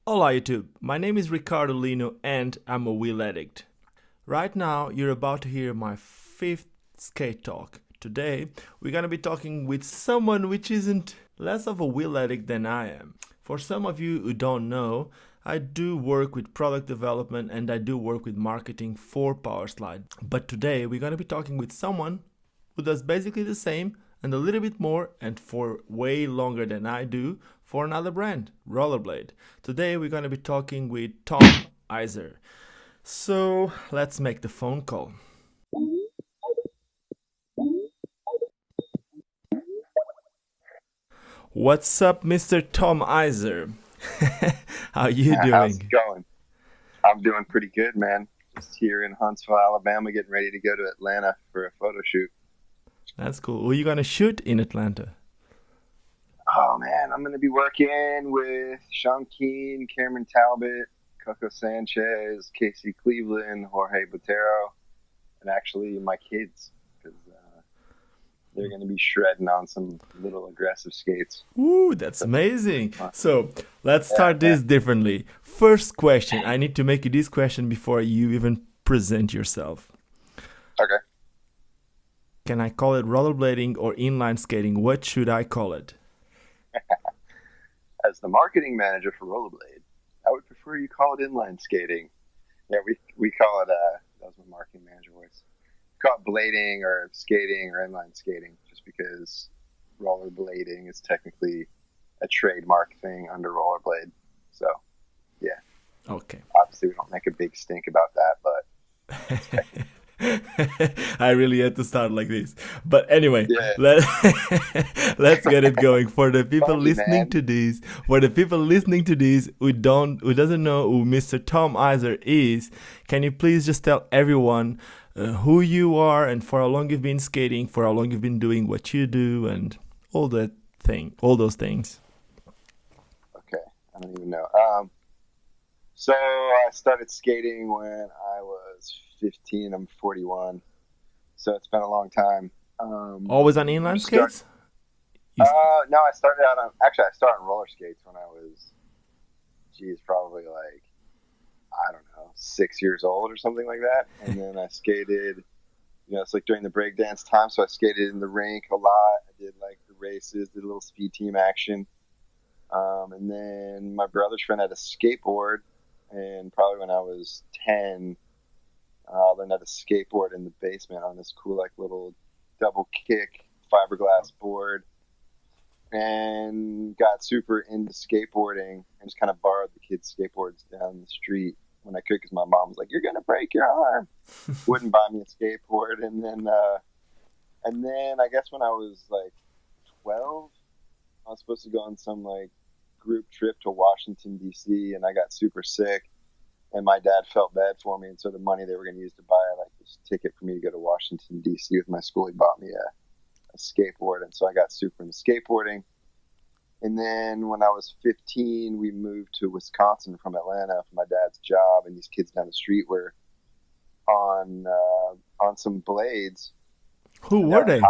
Hola YouTube, my name is Ricardo Lino and I'm a wheel addict. Right now you're about to hear my fifth skate talk. Today we're gonna be talking with someone which isn't less of a wheel addict than I am. For some of you who don't know, I do work with product development and I do work with marketing for Powerslide. But today we're gonna be talking with someone who does basically the same and a little bit more and for way longer than I do for another brand, Rollerblade. Today we're going to be talking with Tom Hyser. So let's make the phone call. What's up, Mr. Tom Hyser? How you doing? How's it going? I'm doing pretty good, man. Just here in Huntsville, Alabama, getting ready to go to Atlanta for a photo shoot. That's cool. Who are you going to shoot in Atlanta? Oh, man, I'm going to be working with Sean Keane, Cameron Talbot, Coco Sanchez, Casey Cleveland, Jorge Botero, and actually my kids, because they're going to be shredding on some little aggressive skates. Ooh, that's amazing. So let's start this differently. First question. I need to make you this question before you even present yourself. Okay. Can I call it rollerblading or inline skating? What should I call it? As the marketing manager for Rollerblade, I would prefer you call it inline skating. Yeah, we call it, that was my marketing manager voice. We call it blading or skating or inline skating just because rollerblading is technically a trademark thing under Rollerblade. So, yeah. Okay. Obviously, we don't make a big stink about that, but I really had to start like this. But anyway, yeah. let's get it going. For the people Funny, listening man. to this, who doesn't know who Mr. Tom Hyser is, can you please just tell everyone who you are and for how long you've been skating, for how long you've been doing what you do, and all those things. Okay, I don't even know. So I started skating when I was 15. I'm 41, so it's been a long time. Always on inline skates? No, I started out on. Actually, I started on roller skates when I was, probably like, I don't know, 6 years old or something like that. And then I skated. It's like during the breakdance time, so I skated in the rink a lot. I did like the races, did a little speed team action. And then my brother's friend had a skateboard, and probably when I was 10, I learned how to skateboard in the basement on this cool, like, little double kick fiberglass board, and got super into skateboarding and just kind of borrowed the kids' skateboards down the street when I could because my mom was like, "You're gonna break your arm." Wouldn't buy me a skateboard, and then I guess when I was like 12, I was supposed to go on some like group trip to Washington D.C. and I got super sick. And my dad felt bad for me, and so the money they were going to use to buy like this ticket for me to go to Washington D.C. with my school, he bought me a skateboard, and so I got super into skateboarding. And then when I was 15, we moved to Wisconsin from Atlanta for my dad's job, and these kids down the street were on some blades. Who were they?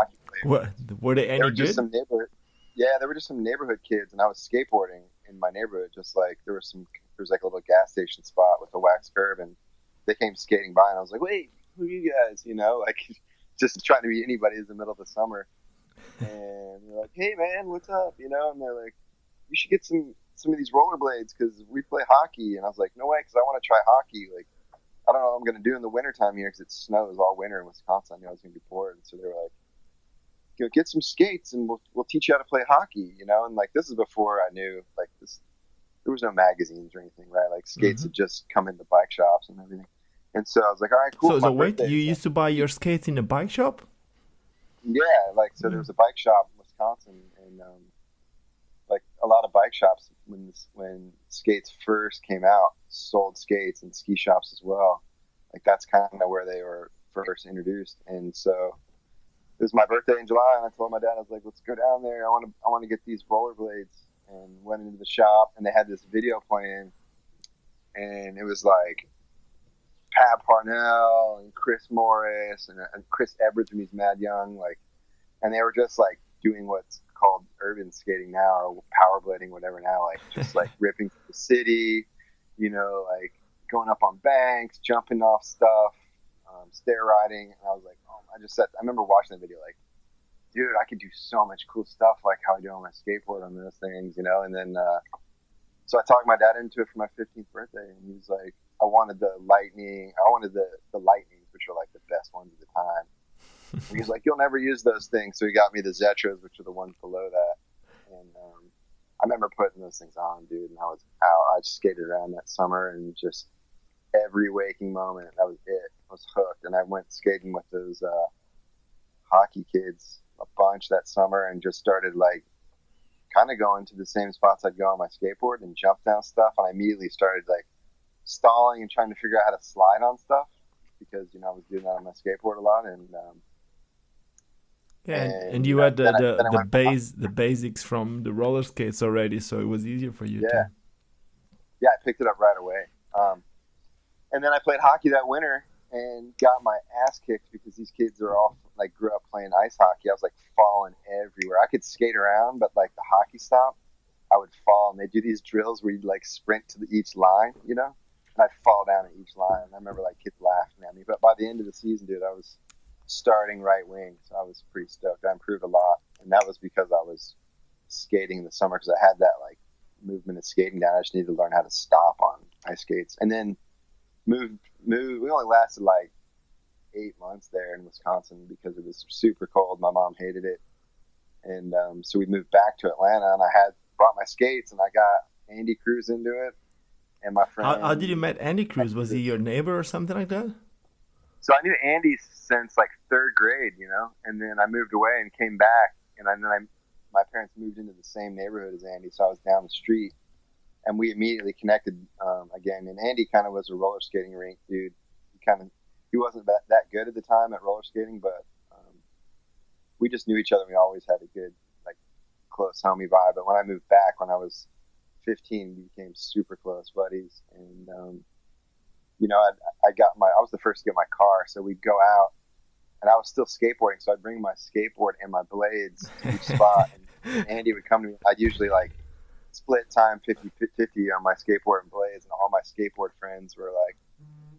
Were they any They were just good? some neighborhood. Yeah, they were just some neighborhood kids, and I was skateboarding in my neighborhood. Just like there was like a little gas station spot with a wax curb, and they came skating by, and I was like, "Wait, who are you guys?" Like just trying to be anybody in the middle of the summer. And they're like, "Hey, man, what's up?" And they're like, "You should get some of these rollerblades because we play hockey." And I was like, "No way, because I want to try hockey. Like, I don't know what I'm going to do in the wintertime here because it snows all winter in Wisconsin. I was going to be bored." And so they were like, "Get some skates and we'll teach you how to play hockey." And like this is before I knew like this. There was no magazines or anything, right? Like skates had just come into bike shops and everything. And so I was like, "All right, cool." So wait, you used to buy your skates in a bike shop? Yeah, like so there was a bike shop in Wisconsin, and like a lot of bike shops when skates first came out sold skates, and ski shops as well. Like that's kind of where they were first introduced. And so it was my birthday in July, and I told my dad, I was like, "Let's go down there. I want to get these rollerblades." And went into the shop, and they had this video playing, and it was like Pat Parnell and Chris Morris and Chris Edwards when he's mad young, like, and they were just like doing what's called urban skating now, or power blading, whatever now, like just like ripping through the city, you know, like going up on banks, jumping off stuff, stair riding. And I was like, oh, I remember watching the video like, dude, I could do so much cool stuff like how I do on my skateboard on those things, you know? And then, so I talked my dad into it for my 15th birthday, and he was like, I wanted the lightnings, which are like the best ones at the time. And he's like, you'll never use those things. So he got me the Zetras, which are the ones below that. And I remember putting those things on, dude, and I was out. I just skated around that summer, and just every waking moment, that was it. I was hooked. And I went skating with those hockey kids a bunch that summer, and just started like kind of going to the same spots I'd go on my skateboard and jump down stuff. And I immediately started like stalling and trying to figure out how to slide on stuff, because, you know, I was doing that on my skateboard a lot. And and you had the basics from the roller skates already, so it was easier for you. Yeah, I picked it up right away. And then I played hockey that winter and got my ass kicked because these kids are all like grew up playing ice hockey. I was like falling everywhere. I could skate around, but like the hockey stop, I would fall. And they do these drills where you'd like sprint to each line, you know, and I'd fall down at each line. And I remember like kids laughing at me. But by the end of the season, dude, I was starting right wing, so I was pretty stoked. I improved a lot, and that was because I was skating in the summer, because I had that like movement of skating down. I just needed to learn how to stop on ice skates. And then moved. We only lasted like 8 months there in Wisconsin because it was super cold. My mom hated it, and so we moved back to Atlanta, and I had brought my skates, and I got Andy Kruse into it, and my friend. How did you met Andy Kruse? Was he your neighbor or something like that? So I knew Andy since like 3rd grade, you know, and then I moved away and came back, and then my parents moved into the same neighborhood as Andy, so I was down the street, and we immediately connected again. And Andy kind of was a roller skating rink dude. He wasn't that good at the time at roller skating, but we just knew each other. We always had a good, like, close homie vibe. But when I moved back when I was 15, we became super close buddies, and you know, I was the first to get my car, so we'd go out, and I was still skateboarding, so I'd bring my skateboard and my blades to each spot, and Andy would come to me. I'd usually like split time 50-50 on my skateboard and blades, and all my skateboard friends were like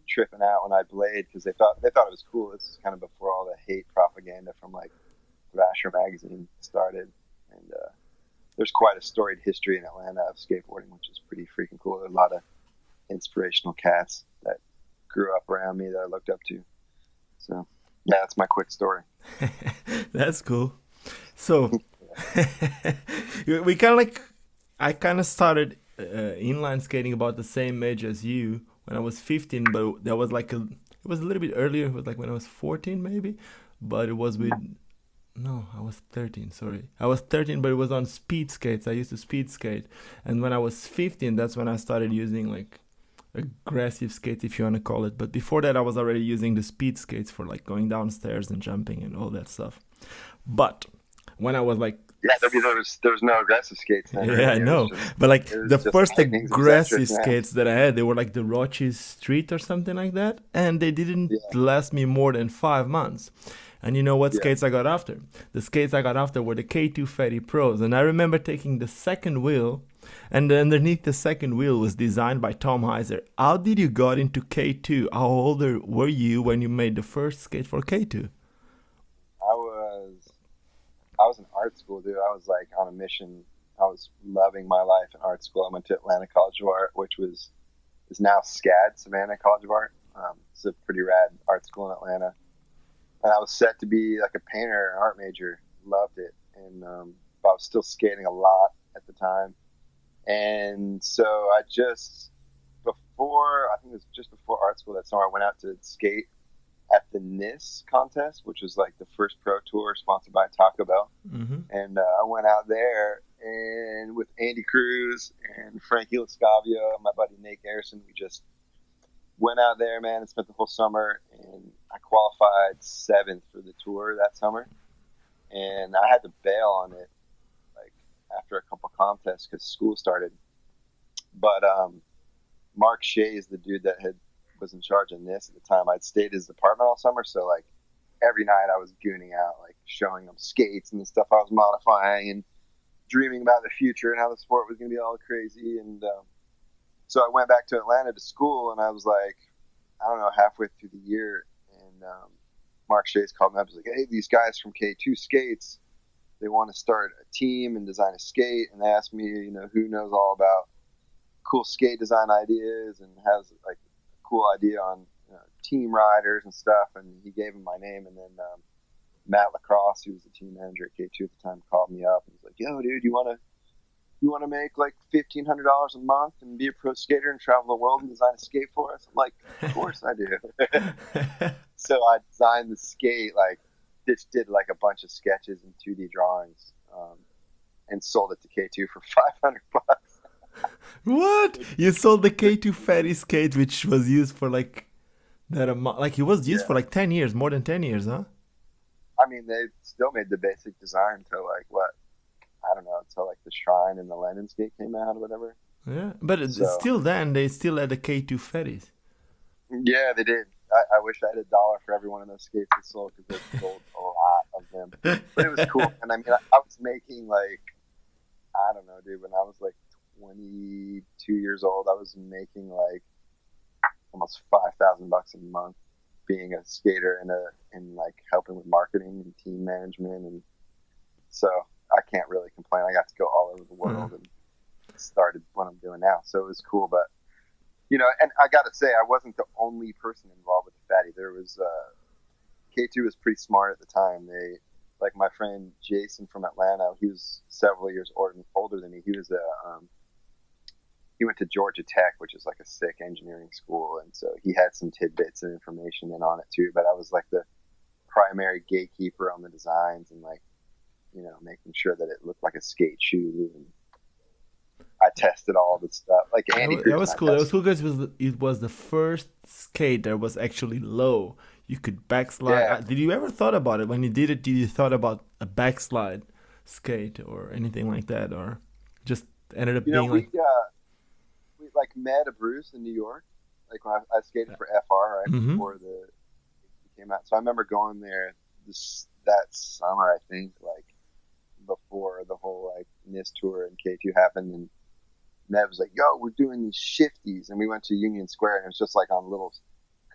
tripping out when I blade, because they thought it was cool. This is kind of before all the hate propaganda from like Thrasher magazine started, and there's quite a storied history in Atlanta of skateboarding, which is pretty freaking cool. There's a lot of inspirational cats that grew up around me that I looked up to. So yeah, that's my quick story. That's cool. So I kind of started inline skating about the same age as you when I was 15, but that was like it was a little bit earlier. It was like when I was 14 maybe, but it was with I was 13, sorry. I was 13, but it was on speed skates. I used to speed skate, and when I was 15, that's when I started using like aggressive skates, if you want to call it. But before that, I was already using the speed skates for like going downstairs and jumping and all that stuff. But when I was like there was no aggressive skates then. Yeah, I know. But like the first aggressive skates that I had, they were like the ROCES Street or something like that, and they didn't last me more than 5 months. And you know what skates I got after? The skates I got after were the K2 Fatty Pros, and I remember taking the second wheel, and underneath the second wheel was designed by Tom Hyser. How did you got into K2? How old were you when you made the first skate for K2? I was in art school, dude. I was like on a mission. I was loving my life in art school. I went to Atlanta College of Art, which is now SCAD, Savannah College of Art. It's a pretty rad art school in Atlanta. And I was set to be like a painter, an art major. Loved it. And but I was still skating a lot at the time. And so I think it was just before art school that summer, I went out to skate at the NIS contest, which was like the first pro tour sponsored by Taco Bell. Mm-hmm. And I went out there, and with Andy Kruse and Frankie Lascavio and my buddy Nate Garrison, we just went out there, man, and spent the whole summer. And I qualified 7th for the tour that summer, and I had to bail on it like after a couple contests because school started. But Mark Shea is the dude that was in charge of this at the time. I'd stayed his apartment all summer, so like every night I was gooning out, like showing them skates and the stuff I was modifying and dreaming about the future and how the sport was going to be all crazy. And so I went back to Atlanta to school, and I was like, I don't know, halfway through the year, and Mark Shays called me up. He's like, hey, these guys from K2 Skates, they want to start a team and design a skate. And they asked me, you know, who knows all about cool skate design ideas and has like a cool idea on team riders and stuff. And he gave him my name. And then Matt Lacrosse, who was the team manager at K2 at the time, called me up and was like, yo, dude, you want to make like $1,500 a month and be a pro skater and travel the world and design a skate for us? I'm like, of course I do. So I designed the skate, like did like a bunch of sketches and 2D drawings, and sold it to K2 for $500. What? You sold the K2 fatty skate, which was used for like that amount? Like it was used for like 10 years, more than 10 years, huh? I mean, they still made the basic design to like what? I don't know, until like the Shrine and the Lennon skate came out or whatever. Yeah, but still then, they still had the K2 fatties. Yeah, they did. I wish I had $1 for every one of those skates they sold, because they sold a lot of them. But it was cool. And I mean, I was making like, I don't know, dude, when I was like 22 years old, I was making like almost $5,000 a month being a skater and like helping with marketing and team management. And so I can't really complain. I got to go all over the world and started what I'm doing now. So it was cool. But, you know, and I got to say, I wasn't the only person involved with the fatty. There was, K2 was pretty smart at the time. They, like my friend Jason from Atlanta, he was several years older than me. He was he went to Georgia Tech, which is like a sick engineering school. And so he had some tidbits of information in on it too. But I was like the primary gatekeeper on the designs and like, you know, making sure that it looked like a skate shoe. And I tested all the stuff. Like Andy Kruse, that was cool. That was cool because it was the first skate that was actually low. You could backslide. Yeah. Did you ever thought about it when you did it? Did you thought about a backslide skate or anything like that, or just ended up being like? We like met a Bruce in New York. Like when I skated for FR right before it came out. So I remember going there that summer, I think, like before the whole like NIST tour and K2 happened, and Ned was like, yo, we're doing these shifties. And we went to Union Square, and it was just like on little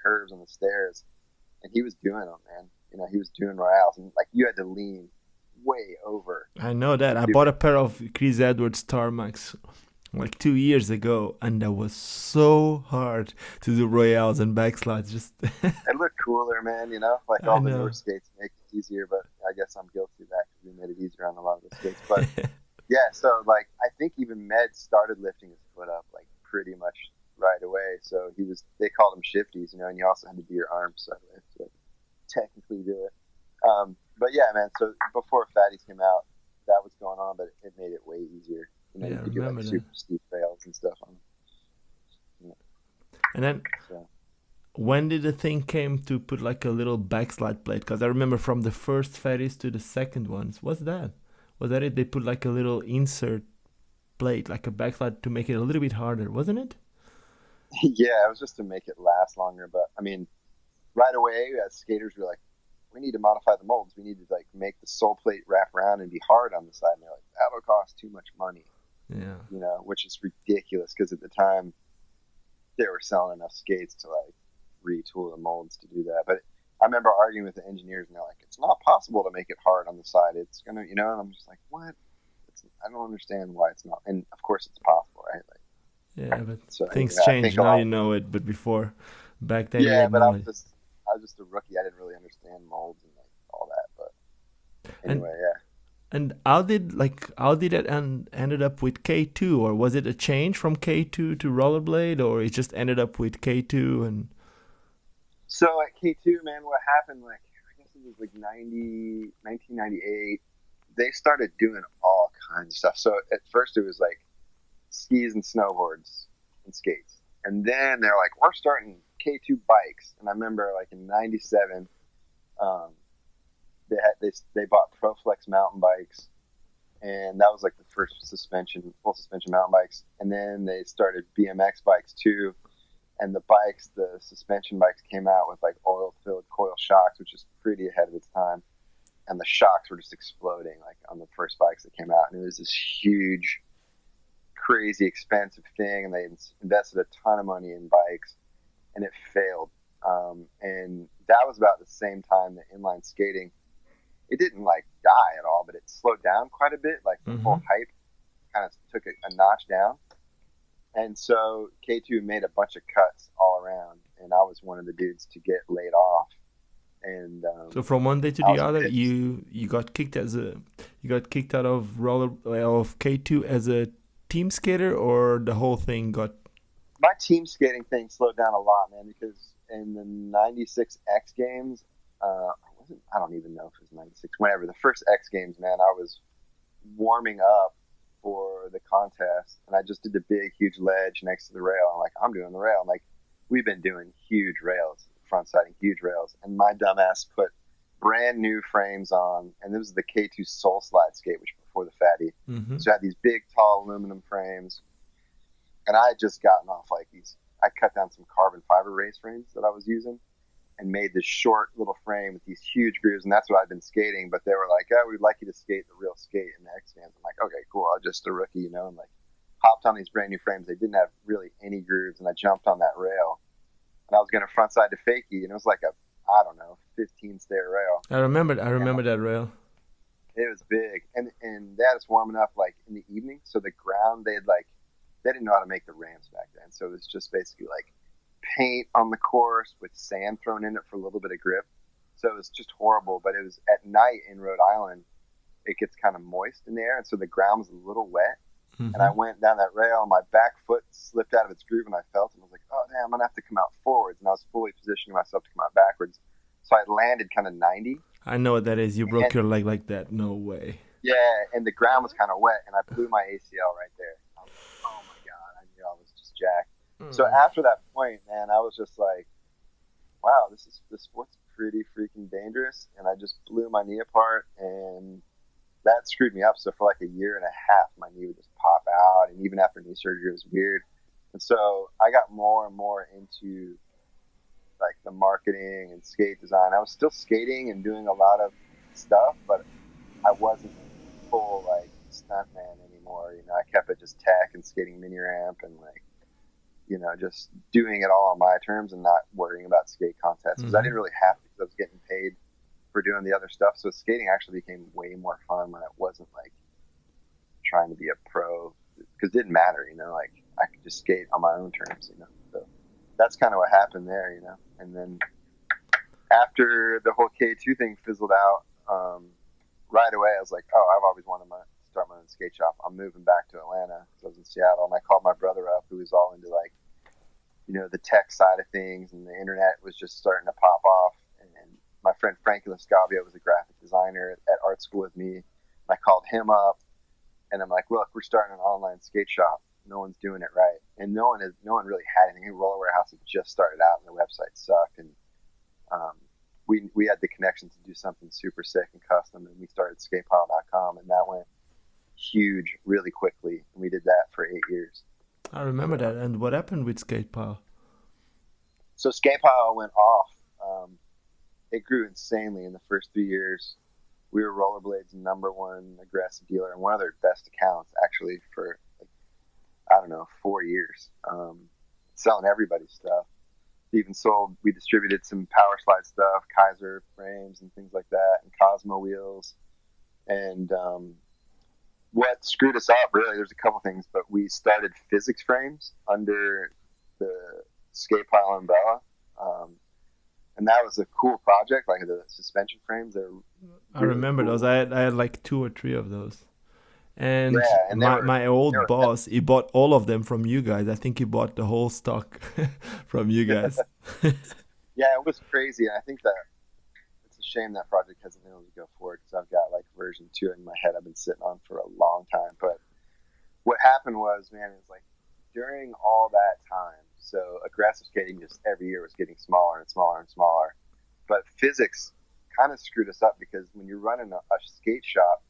curves on the stairs. And he was doing them, man. You know, he was doing royales. And like you had to lean way over. I know that. I bought a pair of Chris Edwards Tarmacs like 2 years ago. And that was so hard to do royales and backslides. Just it looked cooler, man, you know? Like all the newer skates make it easier. But I guess I'm guilty of that because we made it easier on a lot of the skates. But yeah, so like I think even Med started lifting his foot up like pretty much right away. So they called them shifties, you know, and you also had to do your arms so to technically do it. But yeah, man, so before fatties came out, that was going on, but it made it way easier. You know, you could do like super steep trails and stuff on them. Yeah. And then when did the thing came to put like a little backslide plate? Because I remember from the first fatties to the second ones, what's that? Was that it? They put like a little insert plate, like a backslide to make it a little bit harder, wasn't it? Yeah, it was just to make it last longer. But I mean, right away, as skaters, we're like, we need to modify the molds. We need to like make the sole plate wrap around and be hard on the side. And they're like, that'll cost too much money. Yeah. You know, which is ridiculous because at the time they were selling enough skates to like retool the molds to do that. But I remember arguing with the engineers, and they're like, it's not possible to make it hard on the side. It's gonna, you know, and I'm just like, what? I don't understand why it's not. And of course it's possible, right? Like, yeah, but so, things change. Now you know it, but before, back then, yeah, but I was just a rookie. I didn't really understand molds and like all that. But anyway, yeah. And how did it ended up with K2, or was it a change from K2 to Rollerblade, or it just ended up with K2 and? So at K2, man, what happened? Like I guess it was like 1998. They started doing all kinds of stuff. So at first it was like skis and snowboards and skates. And then they're like, we're starting K2 bikes. And I remember like in 97, they bought ProFlex mountain bikes. And that was like the first full suspension mountain bikes. And then they started BMX bikes too. and the bikes, the suspension bikes came out with like oil-filled coil shocks, which is pretty ahead of its time. And the shocks were just exploding like on the first bikes that came out. And it was this huge, crazy expensive thing. And they invested a ton of money in bikes and it failed. And that was about the same time that inline skating, it didn't like die at all, but it slowed down quite a bit. Like the whole hype kind of took a notch down. And so K2 made a bunch of cuts all around. And I was one of the dudes to get laid off. And so from one day to the other, you got kicked out of K2 as a team skater, or the whole thing got. My team skating thing slowed down a lot, man, because in the '96 X Games, I don't even know if it was '96. Whenever the first X Games, man, I was warming up for the contest, and I just did the big, huge ledge next to the rail. I'm like, I'm doing the rail. I'm like, we've been doing huge rails. Front-siding huge rails, and my dumbass put brand new frames on, and this was the K2 Soul Slide skate, which was before the Fatty. So I had these big, tall aluminum frames, and I had just gotten off like these. I cut down some carbon fiber race frames that I was using, and made this short little frame with these huge grooves, and that's what I'd been skating. But they were like, "Oh, we'd like you to skate the real skate in the X Games." I'm like, "Okay, cool. I'm just a rookie, you know." And like, hopped on these brand new frames. They didn't have really any grooves, and I jumped on that rail. And I was going to frontside to fakie, and it was like a, I don't know, 15-stair rail. I remember that rail. It was big, and they had us warming up like in the evening. So the ground, they didn't know how to make the ramps back then. So it was just basically like paint on the course with sand thrown in it for a little bit of grip. So it was just horrible. But it was at night in Rhode Island, it gets kind of moist in the air, and so the ground was a little wet. And I went down that rail, and my back foot slipped out of its groove, and I felt it. And I was like, oh, damn, I'm going to have to come out forwards. And I was fully positioning myself to come out backwards. So I landed kind of 90. I know what that is. You broke your leg like that. No way. Yeah, and the ground was kind of wet, and I blew my ACL right there. I was like, oh, my God. I knew I was just jacked. So after that point, man, I was just like, wow, this sport's pretty freaking dangerous. And I just blew my knee apart, and that screwed me up. So for like a year and a half, my knee would just pop out. And even after knee surgery, it was weird. And so I got more and more into like the marketing and skate design. I was still skating and doing a lot of stuff, but I wasn't full like stuntman anymore. You know, I kept it just tech and skating mini ramp and like, you know, just doing it all on my terms and not worrying about skate contests because I didn't really have to, because I was getting paid for doing the other stuff. So skating actually became way more fun when it wasn't like trying to be a pro, because it didn't matter, you know, like I could just skate on my own terms, you know. So that's kind of what happened there, you know. And then after the whole K2 thing fizzled out, right away I was like, oh, I've always wanted to start my own skate shop. I'm moving back to Atlanta because I was in Seattle, and I called my brother up, who was all into like, you know, the tech side of things, and the internet was just starting to pop off. And my friend Frankie Lascavia was a graphic designer at art school with me. I called him up, and I'm like, look, we're starting an online skate shop. No one's doing it right, and no one really had anything. Roller Warehouse had just started out, and the website sucked. And we had the connection to do something super sick and custom, and we started Skatepile.com, and that went huge really quickly. And we did that for 8 years. I remember that. And what happened with Skatepile? So Skatepile went off. It grew insanely in the first 3 years. We were Rollerblade's #1 aggressive dealer and one of their best accounts, actually, for, like, I don't know, 4 years. Selling everybody's stuff. We distributed some power slide stuff, Kaiser frames and things like that, and Cosmo wheels. And what screwed us up, really, there's a couple things, but we started Fiziks frames under the Skatepile umbrella. And that was a cool project, like the suspension frames. I remember those. I had like 2 or 3 of those. And, my old boss, he bought all of them from you guys. I think he bought the whole stock from you guys. Yeah, it was crazy. I think that it's a shame that project hasn't been able to go forward, because I've got like version 2 in my head I've been sitting on for a long time. But what happened was, man, it was like during all that time, so aggressive skating just every year was getting smaller and smaller and smaller. But Fiziks kind of screwed us up, because when you're running a skate shop,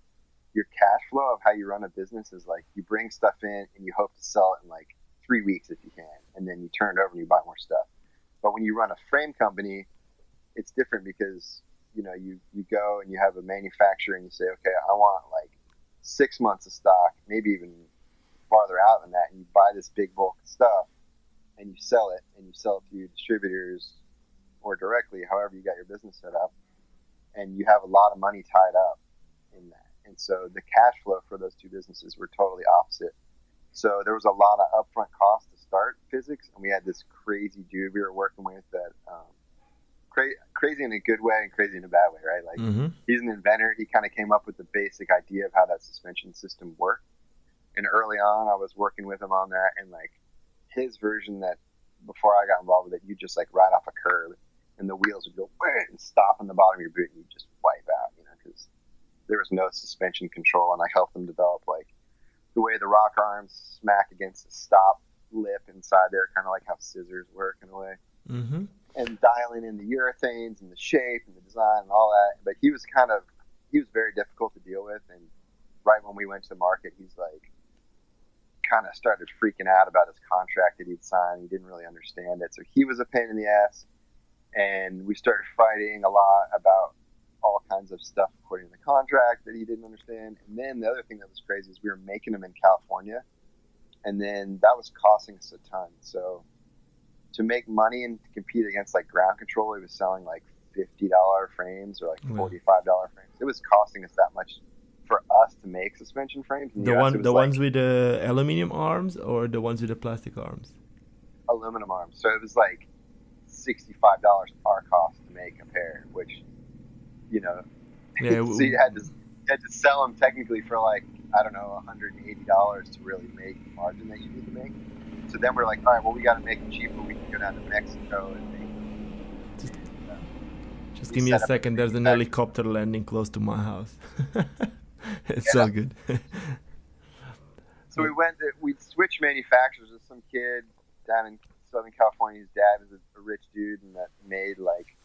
your cash flow of how you run a business is like you bring stuff in and you hope to sell it in like 3 weeks if you can, and then you turn it over and you buy more stuff. But when you run a frame company, it's different because, you know, you go and you have a manufacturer and you say, okay, I want like 6 months of stock, maybe even farther out than that, and you buy this big bulk of stuff and you sell it to your distributors or directly, however you got your business set up, and you have a lot of money tied up in that. And so the cash flow for those two businesses were totally opposite. So there was a lot of upfront cost to start Fiziks, and we had this crazy dude we were working with that crazy in a good way and crazy in a bad way, right? Like he's an inventor. He kind of came up with the basic idea of how that suspension system worked. And early on, I was working with him on that, and like his version that before I got involved with it, you just like ride off a curb and the wheels would go and stop on the bottom of your boot and you just wipe out, you know, because there was no suspension control. And I helped them develop like the way the rock arms smack against the stop lip inside there, kind of like how scissors work in a way. And dialing in the urethanes and the shape and the design and all that. But he was very difficult to deal with. And right when we went to market, he's like kind of started freaking out about his contract that he'd signed. He didn't really understand it. So he was a pain in the ass. And we started fighting a lot about all kinds of stuff according to the contract that he didn't understand. And then the other thing that was crazy is we were making them in California. And then that was costing us a ton. So to make money and to compete against like ground control, he was selling like $50 frames or like $45 frames. It was costing us that much for us to make suspension frames. The ones with the aluminum arms or the ones with the plastic arms? Aluminum arms. So it was like $65 our cost to make a pair, which, you know, so you had to sell them technically for like, I don't know, $180 to really make the margin that you need to make. So then we're like, all right, well, we got to make them cheaper. We can go down to Mexico and make them. Just give me a second. There's an helicopter landing close to my house. It's all good. So we switched manufacturers with some kid down in Southern California. His dad is a rich dude and that made like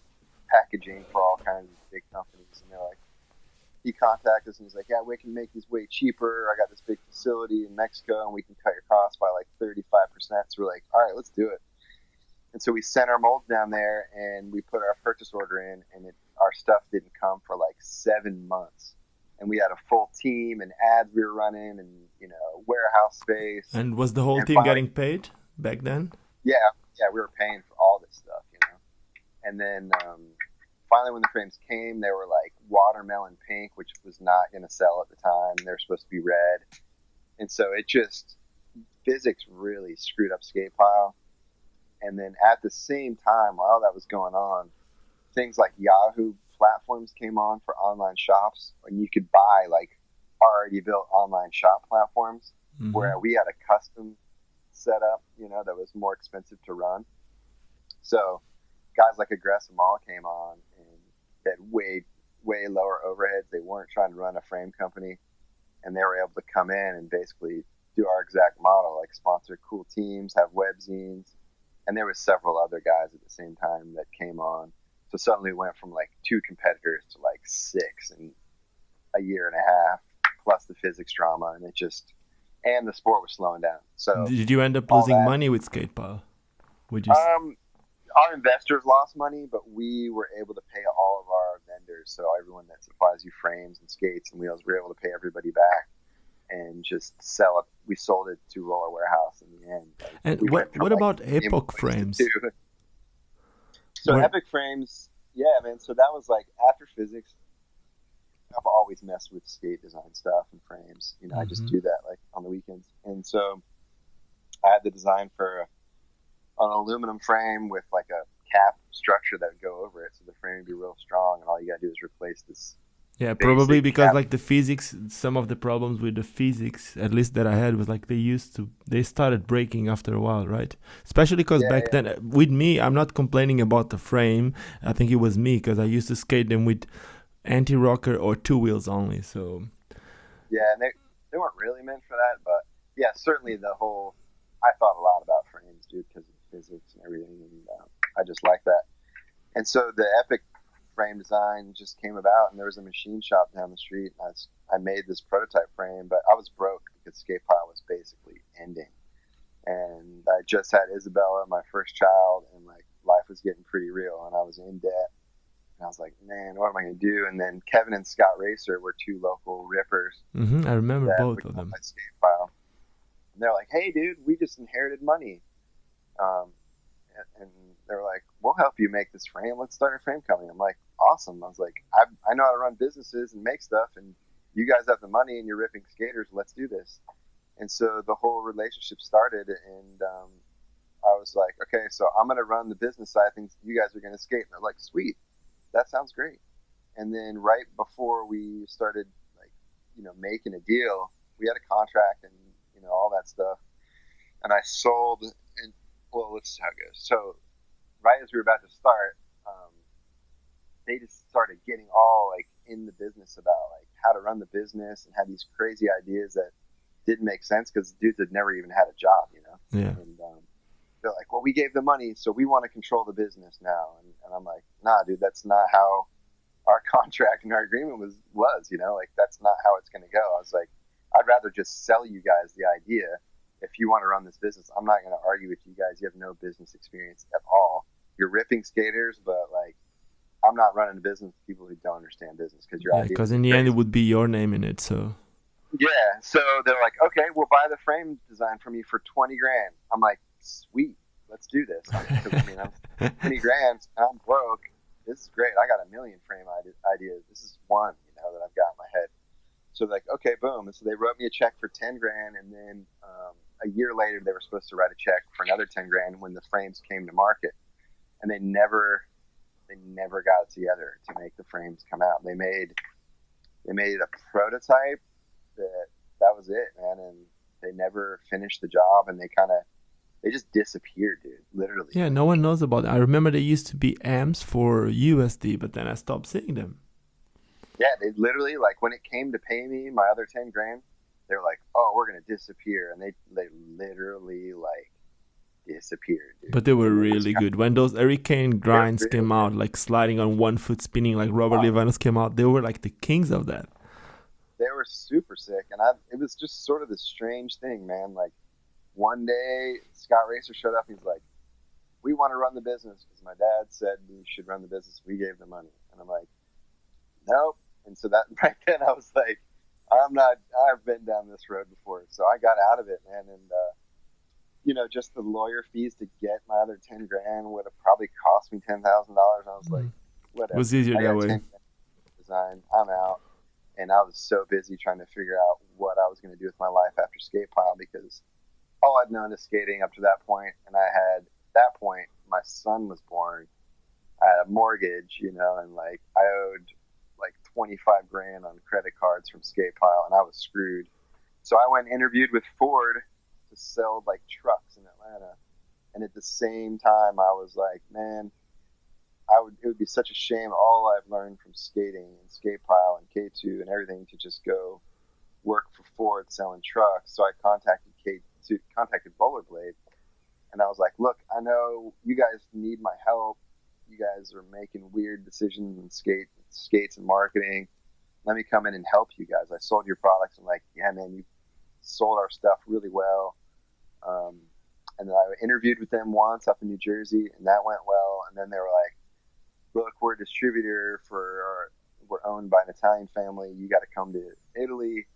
packaging for all kinds of big companies. And they're like, he contacted us and he's like, yeah, we can make these way cheaper. I got this big facility in Mexico and we can cut your costs by like 35%. So we're like, all right, let's do it. And so we sent our molds down there and we put our purchase order in, and our stuff didn't come for like 7 months. And we had a full team and ads we were running and, you know, warehouse space. And was the whole team getting paid back then? Yeah, we were paying for all this stuff, you know. And then finally when the frames came, they were like watermelon pink, which was not going to sell at the time. They were supposed to be red. And so Fiziks really screwed up Skatepile. And then at the same time, while that was going on, things like Yahoo platforms came on for online shops, and you could buy like already built online shop platforms where we had a custom setup, you know, that was more expensive to run. So guys like Aggressive Mall came on and they had way lower overheads. They weren't trying to run a frame company, and they were able to come in and basically do our exact model, like sponsor cool teams, have webzines. And there was several other guys at the same time that came on. So suddenly we went from like 2 competitors to like 6 in a year and a half, plus the Fiziks drama, and the sport was slowing down. So did you end up losing money with Skatepile? Our investors lost money, but we were able to pay all of our vendors. So everyone that supplies you frames and skates and wheels, we were able to pay everybody back and just sell it. We sold it to Roller Warehouse in the end. And what about Epoch Frames? So Epoch Frames, yeah, man. So that was like after Fiziks. I've always messed with skate design stuff and frames. You know, I just do that like on the weekends. And so I had the design for an aluminum frame with like a cap structure that would go over it, so the frame would be real strong, and all you gotta do is replace this. Yeah, probably because like the Fiziks, some of the problems with the Fiziks, at least that I had, was like they started breaking after a while, right? Especially because back then, with me, I'm not complaining about the frame. I think it was me because I used to skate them with anti-rocker or 2 wheels only. So yeah, and they weren't really meant for that, but yeah, certainly I thought a lot about frames, dude, because of physics and everything, and I just like that. And so the Epoch frame design just came about, and there was a machine shop down the street, and I made this prototype frame, but I was broke because Skatepile was basically ending. and I just had Isabella, my first child, and like life was getting pretty real, and I was in debt. And I was like, man, what am I going to do? And then Kevin and Scott Racer were two local rippers. I remember both of them. My Skatepile. And they're like, hey, dude, we just inherited money. And they're like, we'll help you make this frame. Let's start a frame company. I'm like, awesome. I was like, I know how to run businesses and make stuff, and you guys have the money and you're ripping skaters. Let's do this. And so the whole relationship started, and I was like, okay, so I'm going to run the business side of things. You guys are going to skate. And they're like, sweet. That sounds great. And then right before we started, like, making a deal, we had a contract and, all that stuff. And I sold, and well, let's see how it goes. So right as we were about to start, they just started getting all like in the business about like how to run the business, and had these crazy ideas that didn't make sense because dudes had never even had a job, Yeah. And they're like, well, we gave the money, so we want to control the business now. And I'm like, nah, dude, that's not how our contract and our agreement was, like, that's not how it's going to go. I was like, I'd rather just sell you guys the idea. If you want to run this business, I'm not going to argue with you guys. You have no business experience at all. You're ripping skaters, but like, I'm not running a business with people who don't understand business, because because in the end it would be your name in it. So yeah, so they're like, okay, we'll buy the frame design from you for $20,000. I'm like, sweet, let's do this. I'm 20 grand, I'm broke. This is great. I got a million frame ideas. This is one, that I've got in my head. So like, okay, boom. And so they wrote me a check for $10,000, and then a year later they were supposed to write a check for another $10,000 when the frames came to market, and they never got it together to make the frames come out. They made a prototype that was it, man, and they never finished the job, and they just disappeared, dude, literally. Yeah, no one knows about it. I remember there used to be amps for USD, but then I stopped seeing them. Yeah, they literally, like, when it came to pay me my other $10,000, they were like, oh, we're going to disappear. And they literally, like, disappeared, dude. But they were really good. When those hurricane grinds came out, like sliding on one foot, spinning like Robert Levinas came out, they were like the kings of that. They were super sick. And it was just sort of this strange thing, man. Like, one day, Scott Racer showed up. He's like, we want to run the business because my dad said we should run the business. We gave the money. And I'm like, nope. And so that right then I was like, I've been down this road before. So I got out of it, man. And, just the lawyer fees to get my other $10,000 would have probably cost me $10,000. I was like, whatever. It was easier that way. Design, I'm out. And I was so busy trying to figure out what I was going to do with my life after Skatepile, because all I'd known is skating up to that point. And at that point, my son was born. I had a mortgage, and like I owed like $25,000 on credit cards from Skatepile, and I was screwed. So I went and interviewed with Ford to sell like trucks in Atlanta. And at the same time, I was like, man, it would be such a shame, all I've learned from skating and Skatepile and K2 and everything, to just go work for Ford selling trucks. So I contacted Rollerblade, and I was like, look, I know you guys need my help. You guys are making weird decisions in skates and marketing. Let me come in and help you guys. I sold your products. I'm like, yeah, man, you sold our stuff really well. And then I interviewed with them once up in New Jersey, and that went well. And then they were like, look, we're a distributor we're owned by an Italian family. You got to come to Italy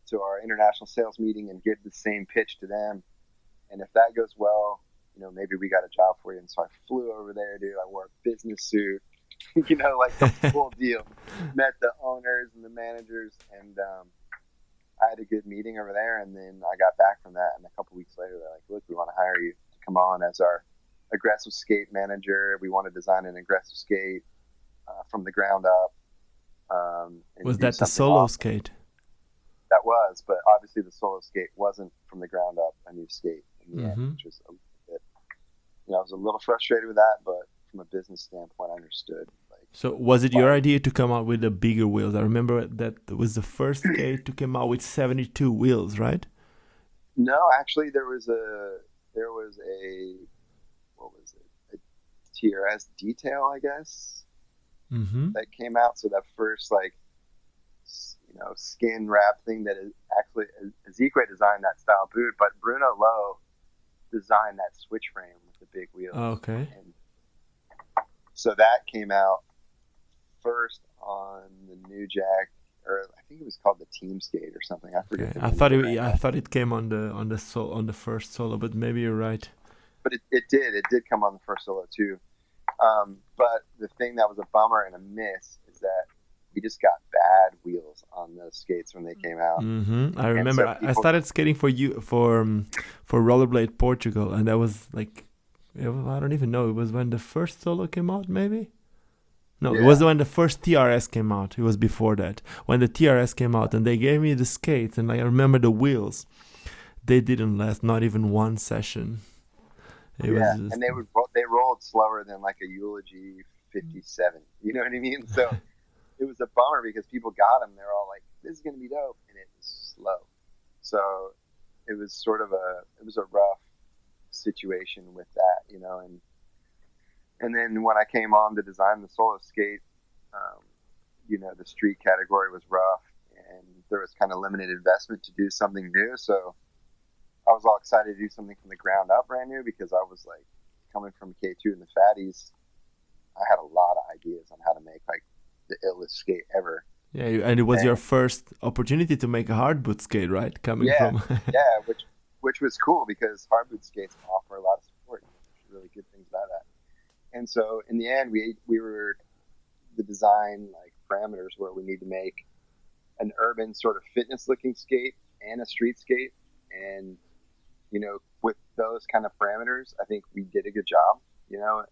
to our international sales meeting and give the same pitch to them. And if that goes well, maybe we got a job for you. And so I flew over there, dude. I wore a business suit, like the full deal. Met the owners and the managers, and I had a good meeting over there. And then I got back from that, and a couple weeks later, they're like, look, we want to hire you to come on as our aggressive skate manager. We want to design an aggressive skate from the ground up. Was that the solo skate? That was, but obviously the solo skate wasn't from the ground up a new skate in the end, which was a bit, I was a little frustrated with that, but from a business standpoint, I understood. So was it your idea to come out with the bigger wheels? I remember that was the first skate to come out with 72 wheels, right? No, actually there was a what was it? A TRS detail, I guess, that came out. So that first skin wrap thing that is actually Ezekiel designed that style boot, but Bruno Lowe design that switch frame with the big wheels. Okay. And so that came out first on the New Jack, or I think it was called the Team Skate or something. I forget. Okay. I thought it came on the first solo, but maybe you're right. But it did come on the first solo too. But the thing that was a bummer and a miss is that we just got bad wheels on those skates when they came out. Mm-hmm. I remember I started skating for Rollerblade Portugal, and that was like, I don't even know. It was when the first solo came out, maybe. No, It was when the first TRS came out. It was before that. When the TRS came out, and they gave me the skates, and I remember the wheels. They didn't last, not even one session. And they rolled slower than like a Eulogy 57. You know what I mean? So it was a bummer because people got them. They're all like, "This is gonna be dope," and it was slow. So it was sort of a rough situation with that, you know. And then when I came on to design the solo skate, you know, the street category was rough, and there was kind of limited investment to do something new. So I was all excited to do something from the ground up, brand new, because I was like, coming from K2 and the Fatties, I had a lot of ideas on how to make like the illest skate ever. Yeah, and it was your first opportunity to make a hard boot skate, right? From which was cool because hard boot skates offer a lot of support. There's really good things about that. And so in the end, we were the design like parameters where we need to make an urban sort of fitness looking skate and a street skate. And, you know, with those kind of parameters, I think we did a good job, you know,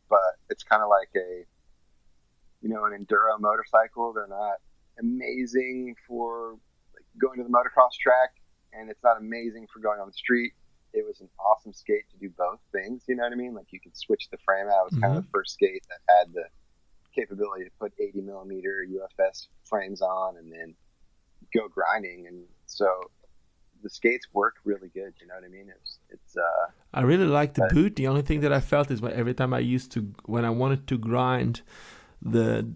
but it's kind of like an enduro motorcycle. They're not amazing for like going to the motocross track, and it's not amazing for going on the street. It was an awesome skate to do both things, you know what I mean? Like you could switch the frame out. It was kind of the first skate that had the capability to put 80 millimeter UFS frames on and then go grinding. And so the skates work really good, you know what I mean? I really like the boot. The only thing that I felt is every time when I wanted to grind, the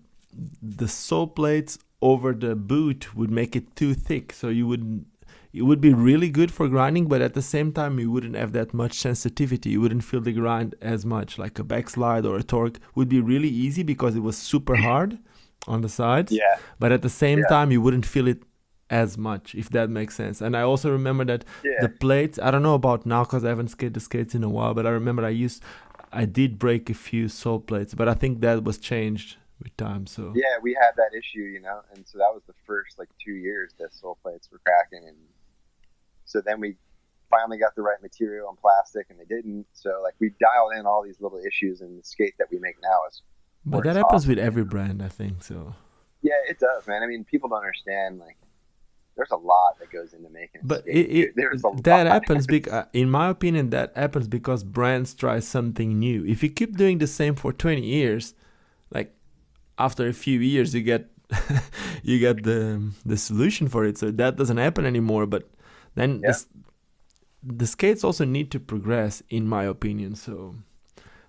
sole plates over the boot would make it too thick, so it would be really good for grinding, but at the same time you wouldn't have that much sensitivity. You wouldn't feel the grind as much. Like a backslide or a torque would be really easy because it was super hard on the sides. Yeah. But at the same time you wouldn't feel it as much, if that makes sense. And I also remember that the plates, I don't know about now because I haven't skated the skates in a while, but I remember I did break a few sole plates, but I think that was changed with time. So yeah, we had that issue, you know, and so that was the first like 2 years that sole plates were cracking, and so then we finally got the right material and plastic, and they didn't. So like we dialed in all these little issues in the skate that we make now. But that happens with every brand, I think. So yeah, it does, man. I mean, people don't understand like there's a lot that goes into making a skate. That happens because, in my opinion, that happens because brands try something new. If you keep doing the same for 20 years, like after a few years you get the solution for it. So that doesn't happen anymore. But then the skates also need to progress, in my opinion. So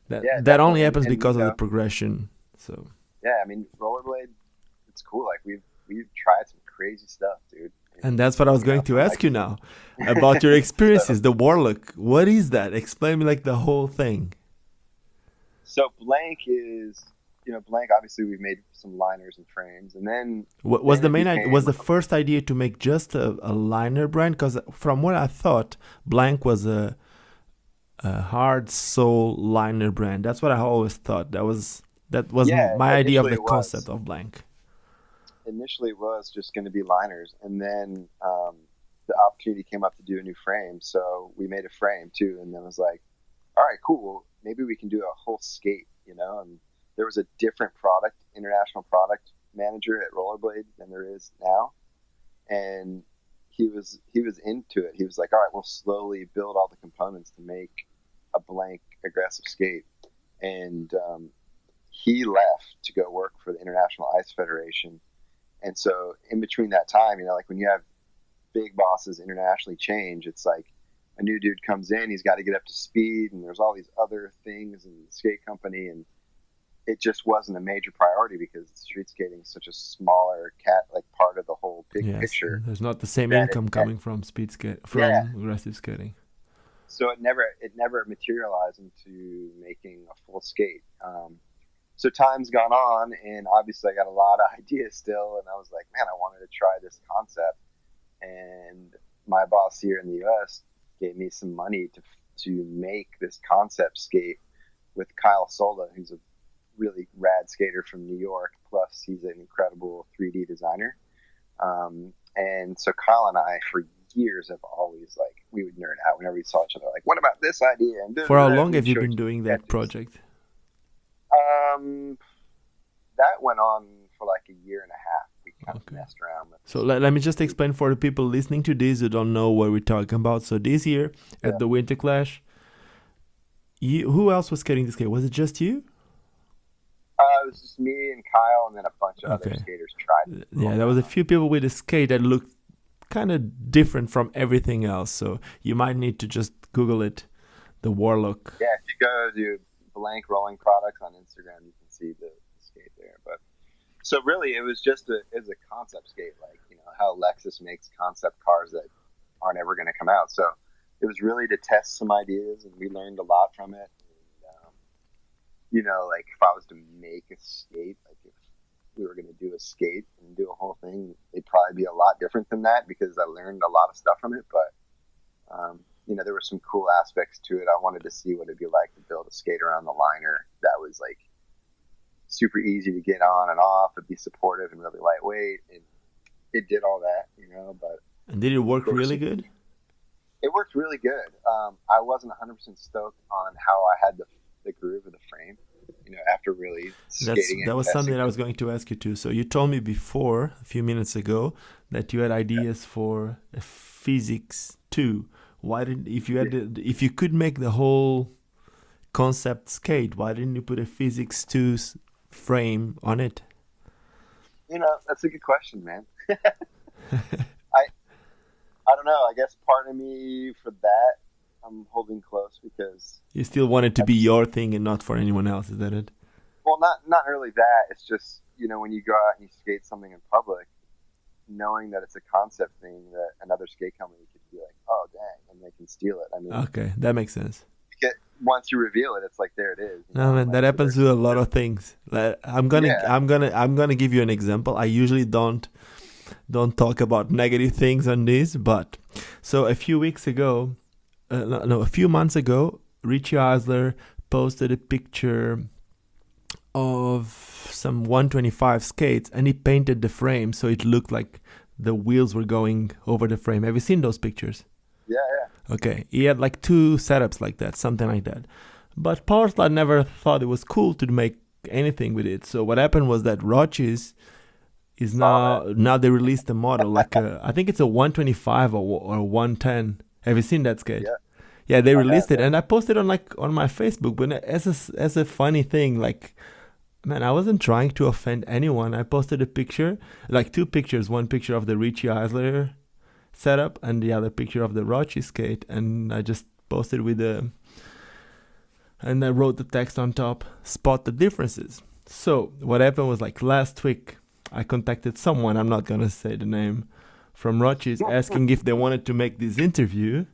that only happens because of the progression. So yeah, I mean, rollerblade, it's cool. Like we've tried some crazy stuff, dude. And that's what I was going to ask you now about your experiences. The WARLOCK, what is that? Explain me like the whole thing. So blank is, you know, blank. Obviously, we've made some liners and frames, and then was the main idea, was the first idea to make just a liner brand? Because from what I thought, blank was a hard sole liner brand. That's what I always thought. That was my idea of the concept of blank. Initially it was just going to be liners, and then the opportunity came up to do a new frame, so we made a frame too, and then was like, all right, cool, well, maybe we can do a whole skate, you know. And there was a different international product manager at Rollerblade than there is now, and he was into it. He was like, all right, we'll slowly build all the components to make a blank aggressive skate. And he left to go work for the International Ice Federation. And so in between that time, you know, like when you have big bosses internationally change, it's like a new dude comes in, he's got to get up to speed, and there's all these other things in the skate company, and it just wasn't a major priority because street skating is such a smaller part of the whole big picture. There's not the same income coming from aggressive skating. So it never materialized into making a full skate. So time's gone on, and obviously I got a lot of ideas still, and I was like, man, I wanted to try this concept. And my boss here in the U.S. gave me some money to make this concept skate with Kyle Sola, who's a really rad skater from New York. Plus, he's an incredible 3D designer. And so Kyle and I, for years, have always, like, we would nerd out whenever we saw each other. Like, what about this idea? And for how long have you been doing that project? That went on for like a year and a half. We kind of messed around with. So let me just explain for the people listening to this who don't know what we're talking about. So this year at the Winterclash, who else was skating this skate? Was it just you? It was just me and Kyle, and then a bunch of other skaters tried it. Yeah, there was a few people with a skate that looked kind of different from everything else. So you might need to just Google it, the WARLOCK. Yeah, if you go to Blank Rolling Products on Instagram, you can see the skate there. But so really, it was just a concept skate, like, you know, how Lexus makes concept cars that aren't ever going to come out. So it was really to test some ideas, and we learned a lot from it. And, you know, like if I was to make a skate, like if we were going to do a skate and do a whole thing, it'd probably be a lot different than that because I learned a lot of stuff from it. But you know, there were some cool aspects to it. I wanted to see what it'd be like to build a skate around the liner that was like super easy to get on and off. It'd be supportive and really lightweight, and it did all that, you know. But and did it work really good? It worked really good. I wasn't 100% stoked on how I had the groove of the frame, you know, after really skating. That was something that I was going to ask you too. So you told me before, a few minutes ago, that you had ideas for a Fiziks 2. Why didn't, if you could make the whole concept skate, why didn't you put a Fiziks 2 frame on it? You know, that's a good question, man. I don't know. I guess part of me for that, I'm holding close because you still want it to be your thing and not for anyone else. Is that it? Well, not really that. It's just, you know, when you go out and you skate something in public, knowing that it's a concept thing that another skate company could be like, oh dang, and they can steal it. I mean, okay, that makes sense. Once you reveal it, it's like there it is. No, man, that happens with a lot of things. I'm gonna give you an example. I usually don't talk about negative things on this, but so a few months ago, Richie Eisler posted a picture of some 125 skates, and he painted the frame so it looked like the wheels were going over the frame. Have you seen those pictures? Yeah. Okay, he had like 2 setups like that, something like that. But Powerslide never thought it was cool to make anything with it. So what happened was that ROCES is now they released a model like I think it's a 125 or 110. Have you seen that skate? Yeah, they released it, and I posted on my Facebook. But as a funny thing, like, man, I wasn't trying to offend anyone. I posted a picture, like 2 pictures. One picture of the Richie Eisler setup and the other picture of the ROCES skate, and I just posted and I wrote the text on top, spot the differences. So what happened was, like, last week I contacted someone, I'm not gonna say the name, from ROCES, asking if they wanted to make this interview,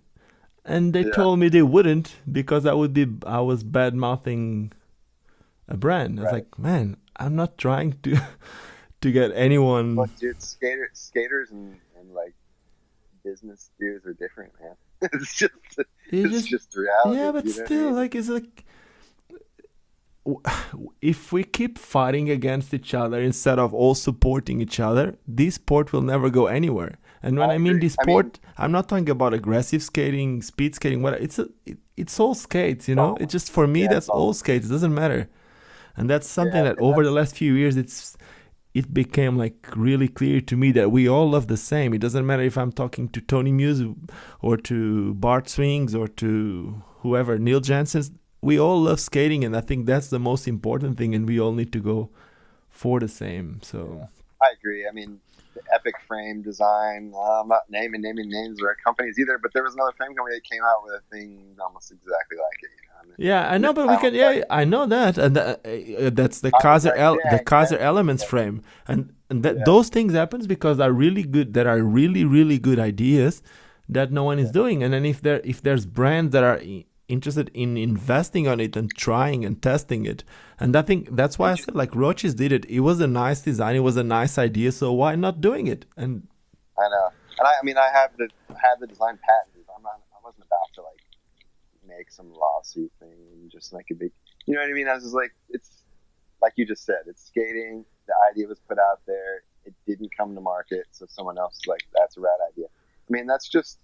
and they told me they wouldn't because I was bad mouthing a brand. I was like, man, I'm not trying to get anyone. Look, dude, skaters and like business dudes are different, man. It's just reality. Yeah, but still, like, it's like, if we keep fighting against each other instead of all supporting each other, this sport will never go anywhere. And when I mean this sport, I'm not talking about aggressive skating, speed skating. It's all skates, you know. It's just, for me, that's all skates. It doesn't matter. And that's something that over the last few years, it became like really clear to me that we all love the same. It doesn't matter if I'm talking to Tony Muse or to Bart Swings or to whoever, Neil Jansen. We all love skating, and I think that's the most important thing, and we all need to go for the same. So I agree. I mean, the Epoch Frame design, I'm not naming names or companies either, but there was another frame company that came out with a thing almost exactly like it. You know? I mean, yeah, I know, but we can. Yeah, I know that, and that's the Kaiser Elements frame, and those things happens because are really good. That are really, really good ideas that no one is doing. And then if there's brands that are interested in investing on it and trying and testing it, and I think that's why I said like ROCES did it. It was a nice design, it was a nice idea, so why not doing it? And I know, and I mean, I had the design patented. I wasn't about to like make some lawsuit thing and just like a big, you know what I mean? I was just like, it's like you just said, it's skating. The idea was put out there. It didn't come to market, so someone else is like, that's a rad idea. I mean, that's just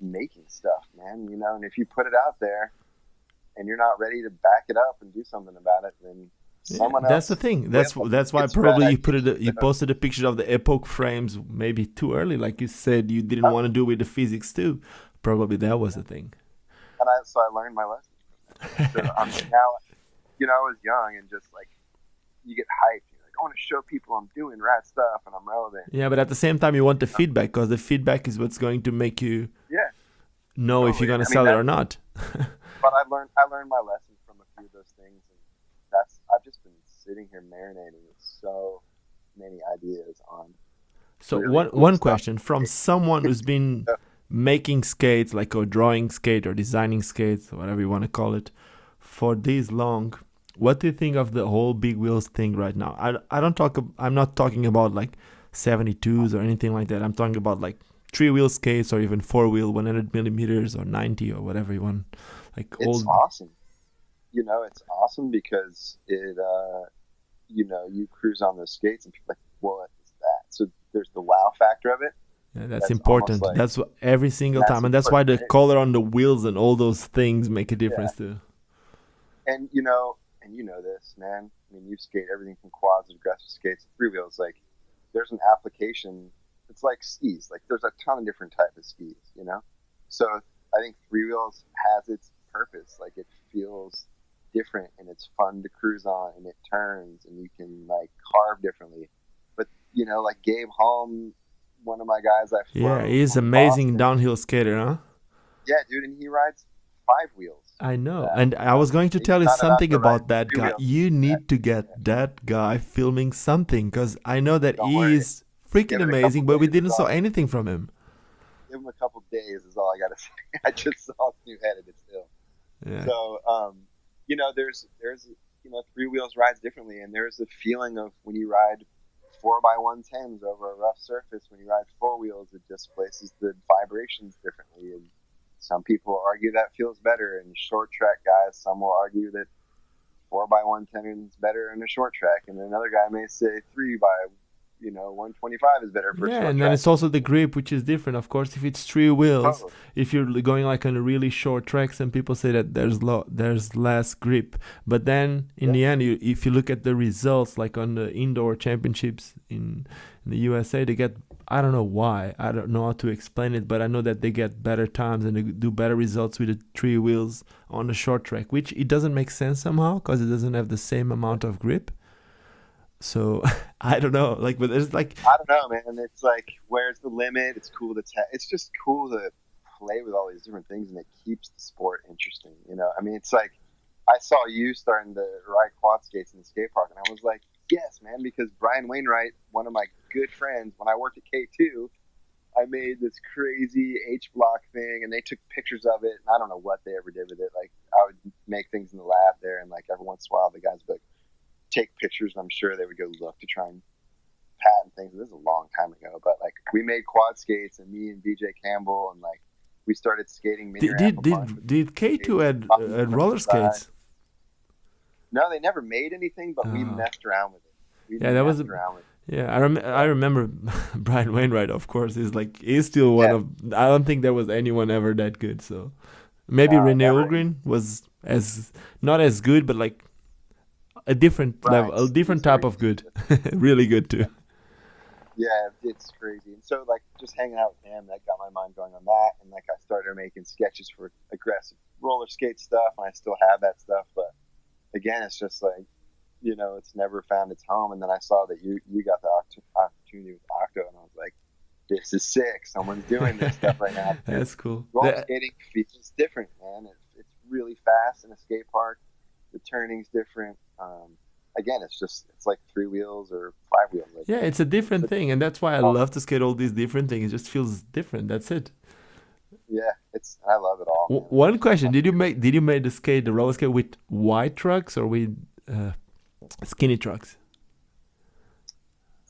making stuff, man, you know, and if you put it out there and you're not ready to back it up and do something about it, then someone else. That's the thing. That's why probably you posted a picture of the Epoch Frames maybe too early, like you said you didn't want to do with the Fiziks too. Probably that was the thing. And so I learned my lesson. So now, you know, I was young and just like, you get hyped. You're like, I want to show people I'm doing rad stuff and I'm relevant. Yeah, but at the same time, you want the feedback, because the feedback is what's going to make you know if you're going to sell it or not. But I learned my lesson from a few of those things, and I've just been sitting here marinating with so many ideas on. So really one question from someone who's been making skates, like, or drawing skate or designing skates, or whatever you want to call it, for this long. What do you think of the whole big wheels thing right now? I'm not talking about like 72s or anything like that. I'm talking about like 3-wheel skates or even 4-wheel 100 millimeters or 90 or whatever you want. Like it's awesome. You know, it's awesome because it, you know, you cruise on those skates and people are like, what is that? So there's the wow factor of it. Yeah, that's important. Like, that's what, every single time. And that's why the color on the wheels and all those things make a difference too. And you know this, man. I mean, you skate everything from quads to aggressive skates to 3-wheels. Like, there's an application. It's like skis. Like, there's a ton of different types of skis, you know? So I think 3-wheels has its purpose. Like, it feels different and it's fun to cruise on and it turns and you can, like, carve differently. But, you know, like Gabe Holm, one of my guys I flow. Yeah, he's amazing downhill skater, huh? Yeah, dude, and he rides 5 wheels. I know, and I was going to tell you something about that guy. You need to get that guy filming something, because I know that he is freaking amazing, but we didn't saw anything from him. Give him a couple days is all I gotta say. I just saw his new edited still. Yeah. So, you know, there's you know, 3-wheels rides differently, and there's a feeling of when you ride 4x110s over a rough surface. When you ride 4-wheels, it displaces the vibrations differently, and some people argue that feels better. And short track guys, some will argue that 4x110 is better in a short track, and another guy may say 3x125 is better for a short track. And then it's also the grip, which is different. Of course, if it's 3 wheels, if you're going like on a really short track, some people say that there's less grip. But then in the end, if you look at the results, like on the indoor championships in the USA, they get, I don't know why, I don't know how to explain it, but I know that they get better times and they do better results with the 3 wheels on the short track, which it doesn't make sense somehow because it doesn't have the same amount of grip. So I don't know, like, but there's like, I don't know, man. It's like, where's the limit? It's cool to it's just cool to play with all these different things, and it keeps the sport interesting. You know, I mean, it's like I saw you starting to ride quad skates in the skate park, and I was like, yes, man, because Brian Wainwright, one of my good friends, when I worked at K2, I made this crazy H-block thing, and they took pictures of it, and I don't know what they ever did with it. Like, I would make things in the lab there, and like every once in a while, the guys would like take pictures, and I'm sure they would go look to try and patent things. This is a long time ago, but like we made quad skates, and me and BJ Campbell, and like we started skating. Did K2 add roller skates? No, they never made anything, but we messed around with it. I remember Brian Wainwright, of course, is still one of, I don't think there was anyone ever that good. So maybe Rene Ulgren was not as good, but like a different level, a different type of good. Really good too. Yeah, it's crazy. And so like just hanging out with him, that got my mind going on that. And like I started making sketches for aggressive roller skate stuff, and I still have that stuff, but again, it's just like, you know, it's never found its home. And then I saw that you got the opportunity with Octo, and I was like, this is sick. Someone's doing this stuff right now. That's cool. Roller skating feels different, man. It's really fast in a skate park. The turning's different. again, it's like 3 wheels or 5 wheels. Like, Yeah, it's a different thing, and that's why I love to skate all these different things. It just feels different. That's it. yeah, I love it all, man. One question: Did you make the roller skate with wide trucks or with skinny trucks?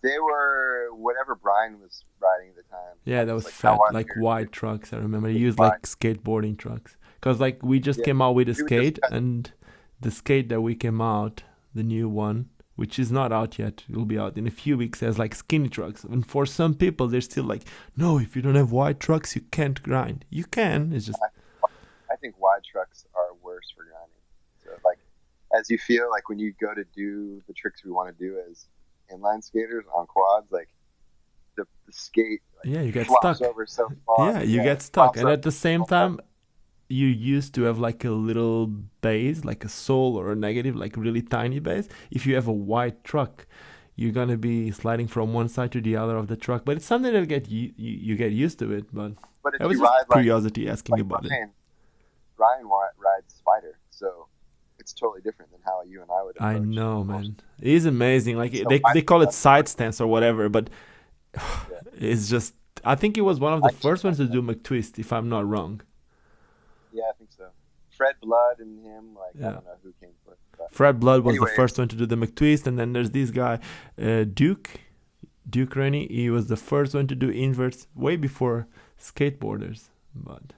They were whatever Brian was riding at the time. Yeah, that was like fat, like wide trucks. I remember he used like skateboarding trucks. Because like we just came out with a skate, and the skate that we came out, the new one, which is not out yet, it will be out in a few weeks, has like skinny trucks. And for some people, they're still like, no, if you don't have wide trucks, you can't grind. You can. It's just. I think wide trucks are worse for grinding. So like, as you feel like when you go to do the tricks we want to do as inline skaters on quads, like the skate, like, you get stuck. Over so far. Yeah, you get stuck, and at the same time, you used to have like a little base, like a sole or a negative, like really tiny base. If you have a wide truck, you're gonna be sliding from one side to the other of the truck. But it's something that you get used to it. But if it was you just ride curiosity asking about it. Ryan rides Spider, so it's totally different than how you and I would approach. I know, man. It is amazing. Like they call it side stance or whatever, but it's just. I think he was one of the first ones to do McTwist, if I'm not wrong. Yeah, I think so. Fred Blood and him, I don't know who came first. Fred Blood was the first one to do the McTwist, and then there's this guy, Duke Rennie. He was the first one to do inverts way before skateboarders. But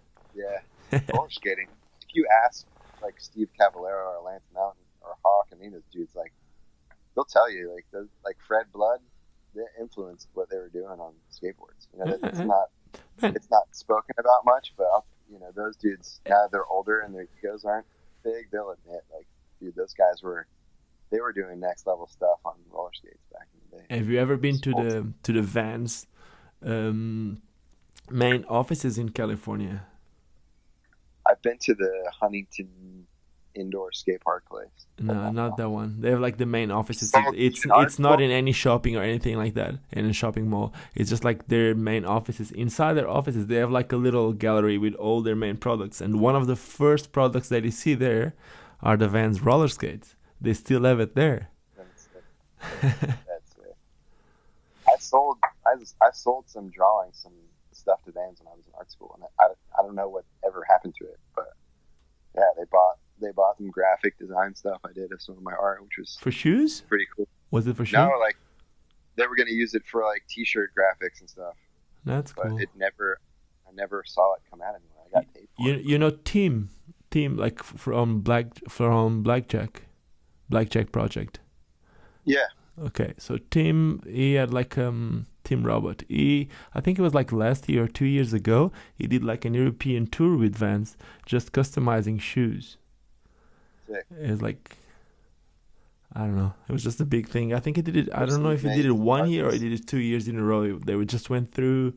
roller skating. If you ask like Steve Cavallero or Lance Mountain or Hawk and those dudes, like they'll tell you like Fred Blood, they influenced what they were doing on skateboards. You know, it's not spoken about much, but those dudes, now they're older and their egos aren't big, they'll admit, like, dude, those guys were doing next level stuff on roller skates back in the day. Have you ever been to the Vans main offices in California? I've been to the Huntington indoor skate park place. No, not that one. They have like the main offices. It's not in any shopping or anything like that, in a shopping mall. It's just like their main offices. Inside their offices, they have like a little gallery with all their main products. And one of the first products that you see there are the Vans roller skates. They still have it there. That's it. I sold some drawings, some stuff to Vans when I was in art school, and I don't know what ever happened to it, but yeah, they bought some graphic design stuff I did of some of my art, which was for shoes. Pretty cool. Was it for shoes? No, like they were going to use it for like t-shirt graphics and stuff. That's cool. But I never saw it come out anywhere. I got paid for it. You know Team like from Blackjack Project. Yeah. Okay, so Tim, he had like Tim Robert. I think it was like last year or 2 years ago, he did like an European tour with Vans, just customizing shoes. Sick. It was like, I don't know, it was just a big thing. I think he did it, I don't know if he did it 1 year or he did it 2 years in a row. They just went through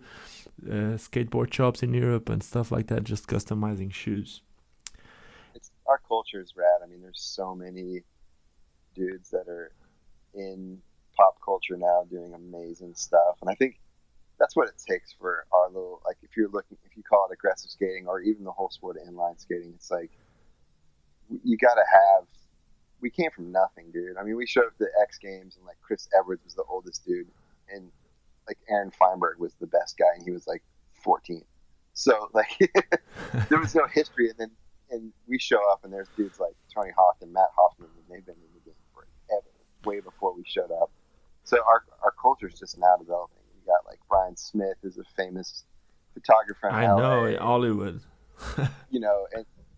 skateboard shops in Europe and stuff like that, just customizing shoes. Our culture is rad. I mean, there's so many dudes that are in pop culture now doing amazing stuff, and I think that's what it takes for our little, like, if you call it aggressive skating or even the whole sport of inline skating, it's like we came from nothing, dude. I mean, we showed up to X Games and like Chris Edwards was the oldest dude and like Aaron Feinberg was the best guy and he was like 14, so like there was no history, and we show up and there's dudes like Tony Hawk and Matt Hoffman, and they've been in the game forever, way before we showed up. So our culture is just now developing. We got like Brian Smith is a famous photographer in LA. I know, in Hollywood.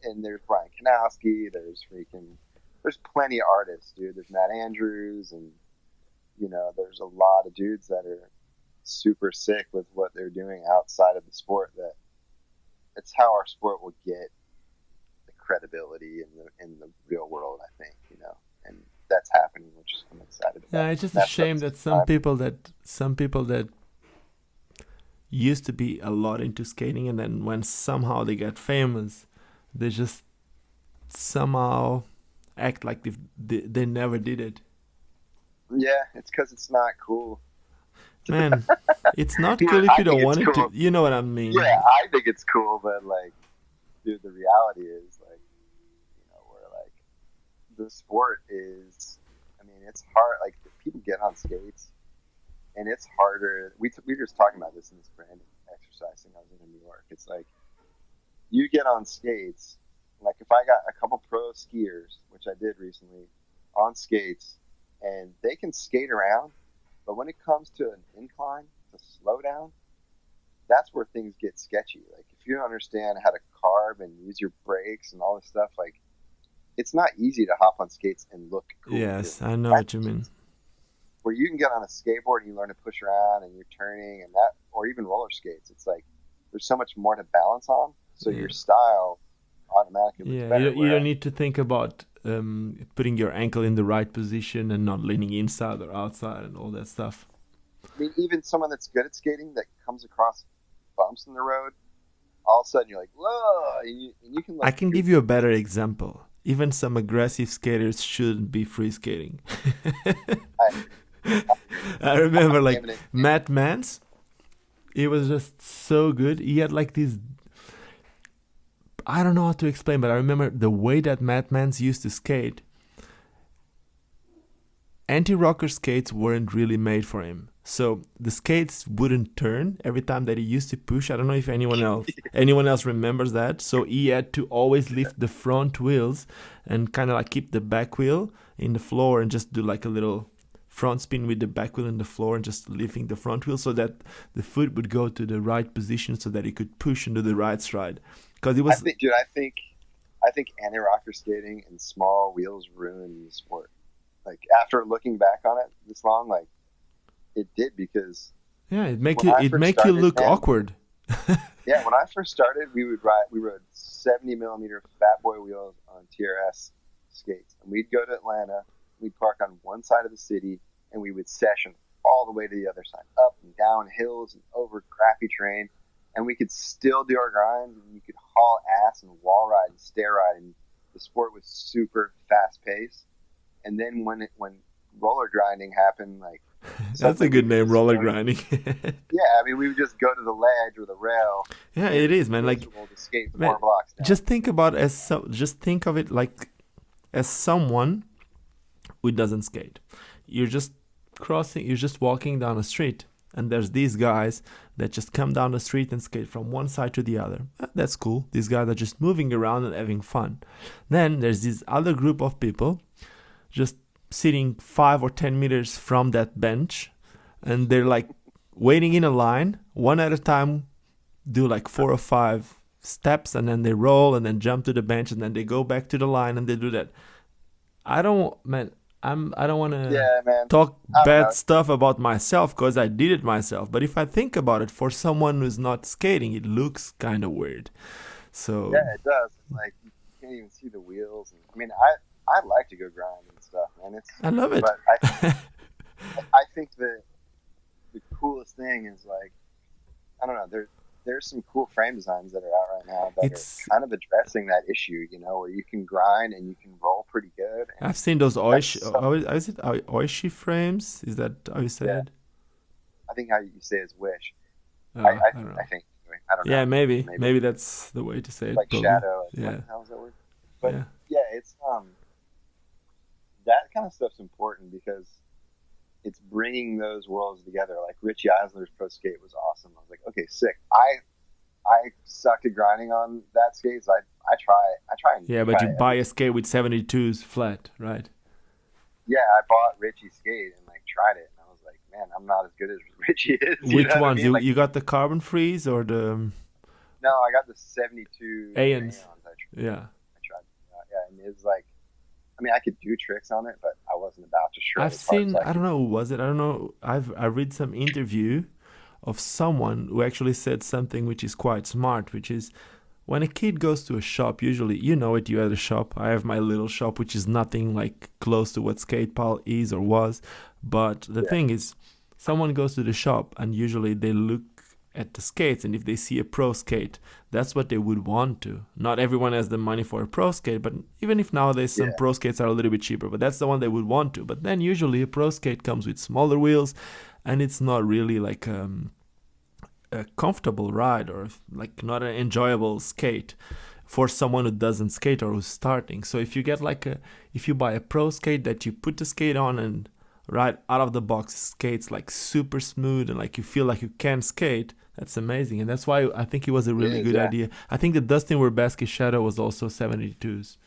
And there's Brian Kanowski, there's plenty of artists, dude. There's Matt Andrews, and there's a lot of dudes that are super sick with what they're doing outside of the sport. That it's how our sport will get the credibility in the real world, I think, and that's happening, which I'm excited about. Yeah, it's just a shame that some people that used to be a lot into skating, and then when somehow they get famous, they just somehow act like they never did it. Yeah, it's because it's not cool. Man, it's not cool if you don't want it to. You know what I mean? Yeah, I think it's cool, but like, dude, the reality is like, we're like, the sport is I mean, it's hard. Like, people get on skates, and it's harder. We were just talking about this in this branding exercise thing I was in New York. It's like, you get on skates, like if I got a couple pro skiers, which I did recently, on skates, and they can skate around, but when it comes to an incline, to slow down, that's where things get sketchy. Like, if you don't understand how to carve and use your brakes and all this stuff, like, it's not easy to hop on skates and look cool. Yes, I know what you mean. Where you can get on a skateboard and you learn to push around and you're turning and that, or even roller skates, it's like there's so much more to balance on. So your style automatically looks better. You don't need to think about putting your ankle in the right position and not leaning inside or outside and all that stuff. I mean, even someone that's good at skating that comes across bumps in the road, all of a sudden you're like, whoa, and you can. Like, I can give you a better example. Even some aggressive skaters shouldn't be free skating. I remember like Matt Mans. He was just so good. He had like these. I don't know how to explain, but I remember the way that Matt Mans used to skate. Anti-rocker skates weren't really made for him. So the skates wouldn't turn every time that he used to push. I don't know if anyone else remembers that. So he had to always lift the front wheels and kind of like keep the back wheel in the floor and just do like a little front spin with the back wheel in the floor and just lifting the front wheel so that the foot would go to the right position so that he could push into the right stride. Because it was. I think anti-rocker skating and small wheels ruined the sport. Like, after looking back on it this long, like, it did, because it make you look awkward. Yeah, when I first started, we rode 70 millimeter fat boy wheels on TRS skates, and we'd go to Atlanta, we'd park on one side of the city, and we would session all the way to the other side, up and down hills and over crappy terrain, and we could still do our grind, and you could haul ass and wall ride and stair ride, and the sport was super fast paced. And then when roller grinding happened, like, that's a good name, roller grinding. Yeah, I mean, we would just go to the ledge or the rail. Yeah, it is, man. Like, skate 4 blocks down. Just think of it like as someone who doesn't skate. You're just walking down a street, and there's these guys that just come down the street and skate from one side to the other. That's cool. These guys are just moving around and having fun. Then there's this other group of people just sitting 5 or 10 meters from that bench, and they're like waiting in a line, one at a time, do like 4 or 5 steps, and then they roll and then jump to the bench, and then they go back to the line and they do that. I don't want to talk bad stuff about myself because I did it myself, but if I think about it, for someone who's not skating, it looks kind of weird. So yeah, it does. Like, you can't even see the wheels. I mean, I like to go grind and stuff, man. I love it. But I think that the coolest thing is, like, I don't know, there's some cool frame designs that are out right now that are kind of addressing that issue, you know, where you can grind and you can roll pretty good. I've seen those Oishi frames. Is that how you say it? I think how you say is Wish. I don't know. I think. I don't know. Yeah, maybe that's the way to say it. Like probably. Shadow. Yeah. How is that word? But yeah, it's that kind of stuff's important because it's bringing those worlds together. Like Richie Eisler's pro skate was awesome. I was like, okay, sick. I sucked at grinding on that skate. So I try. But you buy a skate with 72s flat, right? Yeah, I bought Richie's skate and like tried it, and I was like, man, I'm not as good as Richie is. Which ones? I mean? You got the carbon freeze or the? No, I got the 72 Aeons. I tried. Yeah, and it was like, I mean, I could do tricks on it, but I wasn't about to shred. I've seen, I don't know, who was it? I don't know. I read some interview of someone who actually said something which is quite smart, which is when a kid goes to a shop, usually, you know it, you at a shop. I have my little shop, which is nothing like close to what Skatepile is or was. But the thing is, someone goes to the shop and usually they look at the skates, and if they see a pro skate, that's what they would want to. Not everyone has the money for a pro skate, but even if nowadays some pro skates are a little bit cheaper, but that's the one they would want to. But then usually a pro skate comes with smaller wheels, and it's not really like a comfortable ride or like not an enjoyable skate. for someone who doesn't skate or who's starting. So if you get if you buy a pro skate that you put the skate on and right out of the box skates like super smooth and like you feel like you can skate, that's amazing. And that's why I think it was a really good idea. I think the Dustin Werbeski Shadow was also 72s.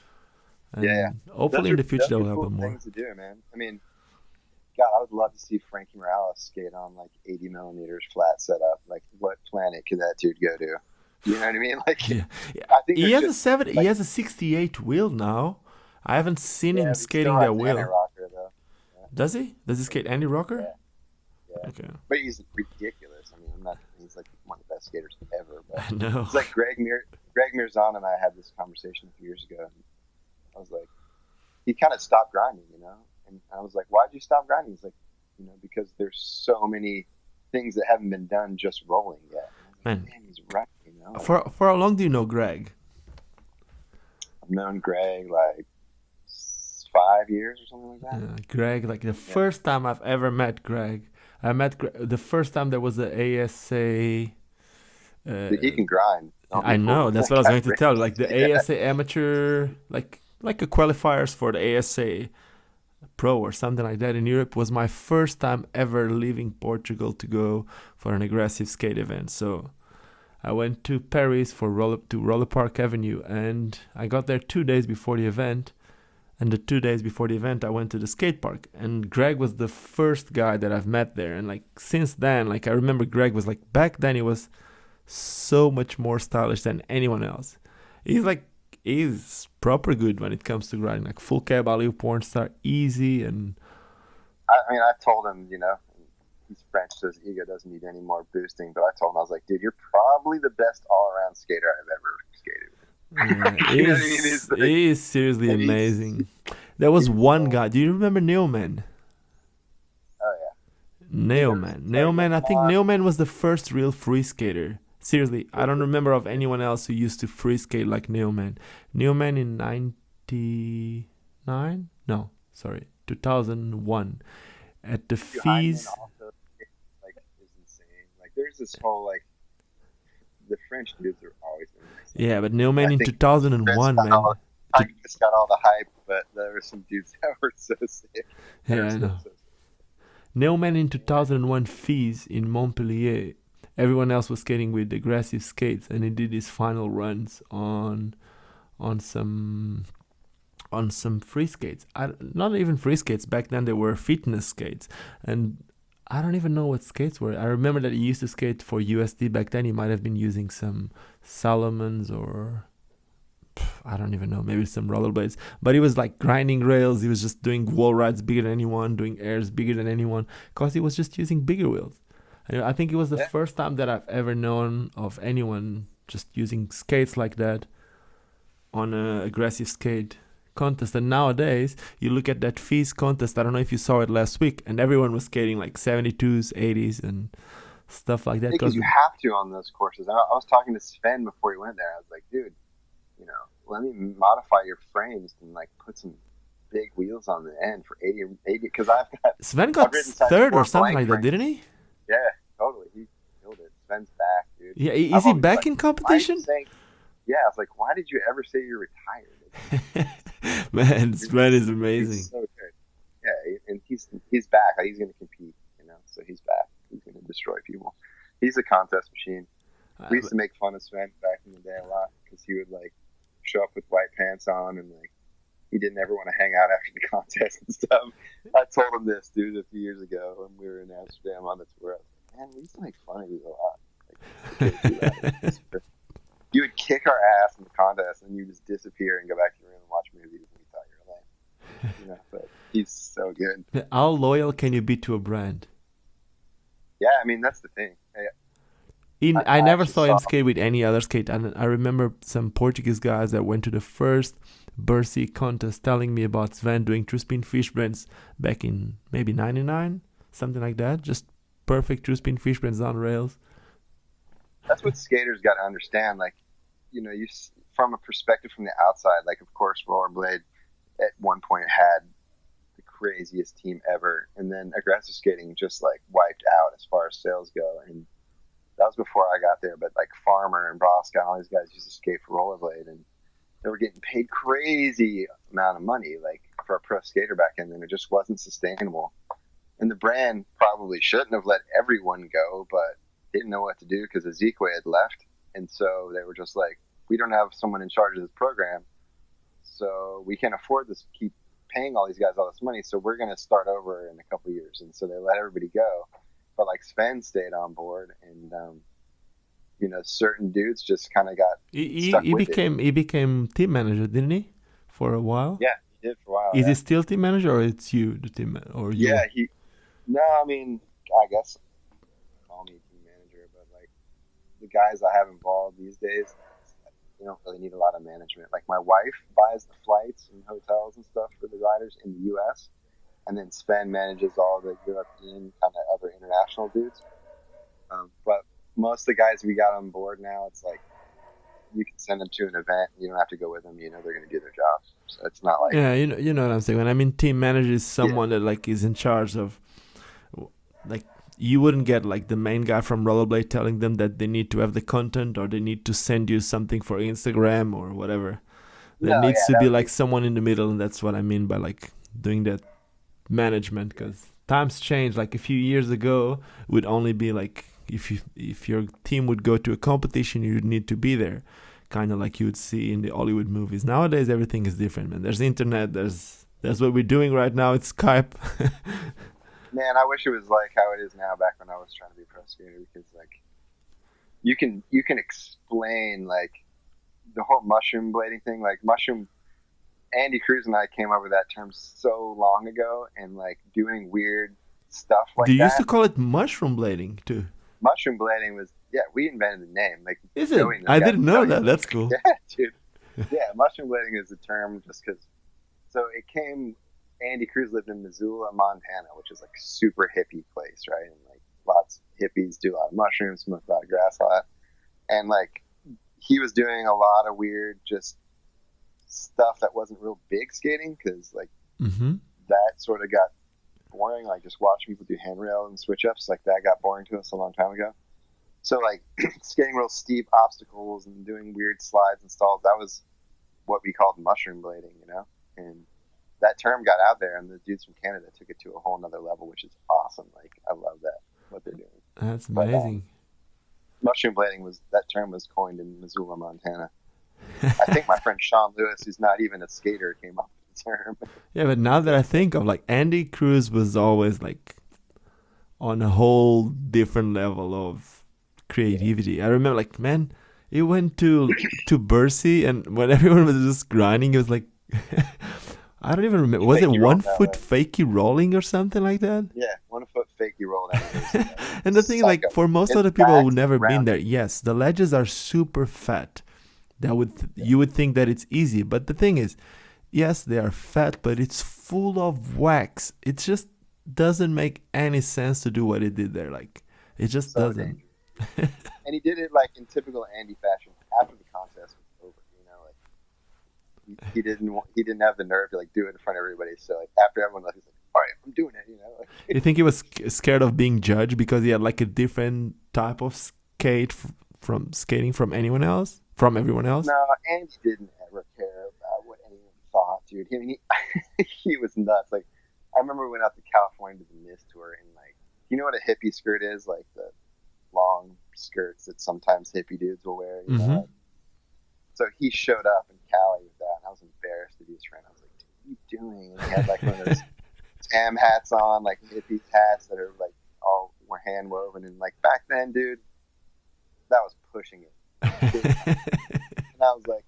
And hopefully in the future they'll help him more. Things to do, man. I mean, God, I would love to see Frankie Morales skate on like 80 millimeters flat setup. Like, what planet could that dude go to? You know what I mean? Like, yeah. I think he has a 68 wheel now. I haven't seen him skating that wheel. Rocker, though. Yeah. Does he? Does he skate Andy Rocker? Yeah. Okay. But he's ridiculous. I mean, he's like one of the best skaters ever. But I know. It's like Greg Mirzoyan and I had this conversation a few years ago. And I was like, he kind of stopped grinding, you know? And I was like, why'd you stop grinding? He's like, you know, because there's so many things that haven't been done just rolling yet. Man, he's right, you know. For how long do you know Greg? I've known Greg like 5 years or something like that. Yeah, Greg, like the first time I've ever met Greg, the first time there was a ASA. He can grind. I know. That's what I was going to tell. Like the ASA amateur, like a qualifiers for the ASA Pro or something like that in Europe was my first time ever leaving Portugal to go for an aggressive skate event. So I went to Paris to Roller Park Avenue, and I got there 2 days before the event. And the 2 days before the event, I went to the skate park, and Greg was the first guy that I've met there. And like since then, like I remember Greg was like, back then he was so much more stylish than anyone else. He's proper good when it comes to grinding, like full cab alley porn star, easy. And I mean, I told him, you know, he's French, so his ego doesn't need any more boosting. But I told him, I was like, dude, you're probably the best all-around skater I've ever skated with. You know what I mean? He is seriously amazing. There was one guy. Do you remember Neoman? Oh yeah, Neoman. I think Neoman was the first real free skater. Seriously, I don't remember of anyone else who used to free skate like Neoman. Neoman in 99? No, sorry, 2001 at the FISE. Like is insane. Like there's this whole like the French dudes are always amazing. Yeah, but Neoman in 2001, man. It's got all the hype, but there were some dudes that were so sick. Yeah, I know. Neoman in 2001 FISE in Montpellier. Everyone else was skating with aggressive skates, and he did his final runs on some free skates. Not even free skates. Back then they were fitness skates, and I don't even know what skates were. I remember that he used to skate for USD back then. He might have been using some Salomons or I don't even know, maybe some rollerblades. But he was like grinding rails. He was just doing wall rides bigger than anyone, doing airs bigger than anyone, because he was just using bigger wheels. And I think it was the first time that I've ever known of anyone just using skates like that on an aggressive skate contest. And nowadays, you look at that FISE contest, I don't know if you saw it last week, and everyone was skating like 72s, 80s, and stuff like that. Because you have to on those courses. I was talking to Sven before he went there. I was like, dude, you know, let me modify your frames and like put some big wheels on the end for 80, because Sven got third or something like that, didn't he? Yeah, totally. He killed it. Sven's back, dude. Yeah, is he back in competition? Yeah, I was like, why did you ever say you're retired? Man, Sven is amazing. He's so good. Yeah, and he's back. He's going to compete, you know, so he's back. He's going to destroy people. He's a contest machine. We used to make fun of Sven back in the day a lot, because he would, like, show up with white pants on, and, like, he didn't ever want to hang out after the contest and stuff. I told him this, dude, a few years ago when we were in Amsterdam on the tour. I was like, man, we used to make fun of you a lot. Like, you would kick our ass in the contest, and you just disappear and go back to your room and watch movies, and we thought you were lame. You know, but he's so good. How loyal can you be to a brand? Yeah, I mean, that's the thing. I never saw him skate with any other skate. And I remember some Portuguese guys that went to the first Bercy contest telling me about Sven doing true spin fish brands back in maybe 99, something like that. Just perfect true spin fish brands on rails. That's what skaters got to understand. Like, you know, from a perspective from the outside, like, of course, Rollerblade at one point had the craziest team ever. And then aggressive skating just, like, wiped out as far as sales go. And that was before I got there, but like Farmer and Brosca and all these guys used to skate for Rollerblade, and they were getting paid crazy amount of money, like for a pro skater back then, and it just wasn't sustainable. And the brand probably shouldn't have let everyone go, but didn't know what to do because Ezekwe had left. And so they were just like, we don't have someone in charge of this program, so we can't afford to keep paying all these guys all this money, so we're going to start over in a couple of years. And so they let everybody go. But like Sven stayed on board, and you know, certain dudes just kind of got stuck with it. He became team manager, didn't he, for a while? Yeah, he did for a while. Is he still team manager, or it's you, the team or you? Yeah, no, I mean, I guess call me team manager, but like the guys I have involved these days, they don't really need a lot of management. Like my wife buys the flights and hotels and stuff for the riders in the U.S., and then Sven manages all the European kind of other international dudes. But most of the guys we got on board now, it's like you can send them to an event. You don't have to go with them. You know they're going to do their job. So it's not like you know what I'm saying. When I mean team manager is someone that like is in charge of, like you wouldn't get like the main guy from Rollerblade telling them that they need to have the content or they need to send you something for Instagram or whatever. There needs to be like someone in the middle, and that's what I mean by like doing that management, because times change. Like a few years ago would only be like if your team would go to a competition, you'd need to be there, kind of like you would see in the Hollywood movies. Nowadays everything is different, man. There's internet, there's what we're doing right now. It's Skype. Man, I wish it was like how it is now back when I was trying to be a pro skater, because like you can explain like the whole mushroom blading thing. Like Andy Kruse and I came up with that term so long ago, and like doing weird stuff like that. Do you used to call it mushroom blading too? Mushroom blading was, we invented the name. Like, is it? I didn't know that. That's cool. Yeah, dude. Yeah, mushroom blading is a term just because. So it came. Andy Kruse lived in Missoula, Montana, which is like super hippie place, right? And like lots of hippies do a lot of mushrooms, smoke a lot of grass, a lot. And like he was doing a lot of weird just stuff that wasn't real big skating, because like that sort of got boring. Like just watching people do handrail and switch ups, like that got boring to us a long time ago. So like skating real steep obstacles and doing weird slides and stalls, that was what we called mushroom blading, you know? And that term got out there, and the dudes from Canada took it to a whole nother level, which is awesome. Like I love that, what they're doing. That's amazing. But, mushroom blading that term was coined in Missoula, Montana. I think my friend Sean Lewis, who's not even a skater, came up with the term. Yeah, but now that I think of, like, Andy Kruse was always like on a whole different level of creativity. I remember, like, man, he went to Bercy, and when everyone was just grinding, it was like I don't even remember. Was it 1 foot fakie rolling or something like that? Yeah, 1 foot fakie rolling. And the thing, like, for most of the people who've never been there, yes, the ledges are super fat. You would think that it's easy, but the thing is, yes, they are fat, but it's full of wax. It just doesn't make any sense to do what he did there. Like, it just doesn't. And he did it like in typical Andy fashion after the contest was over. You know, like he didn't have the nerve to like do it in front of everybody. So like after everyone left, he's like, "All right, I'm doing it." You know. Like, you think he was scared of being judged because he had like a different type of skate from skating from everyone else? No, Andy didn't ever care about what anyone thought, dude. He was nuts. Like I remember we went out to California to the Mist tour, and like, you know what a hippie skirt is? Like the long skirts that sometimes hippie dudes will wear. You know? Like, so he showed up in Cali with that, and I was embarrassed to be his friend. I was like, "Dude, what are you doing?" And he had like one of those Tam hats on, like hippie hats that are like all were hand woven, and like back then, dude, that was pushing it. And I was like,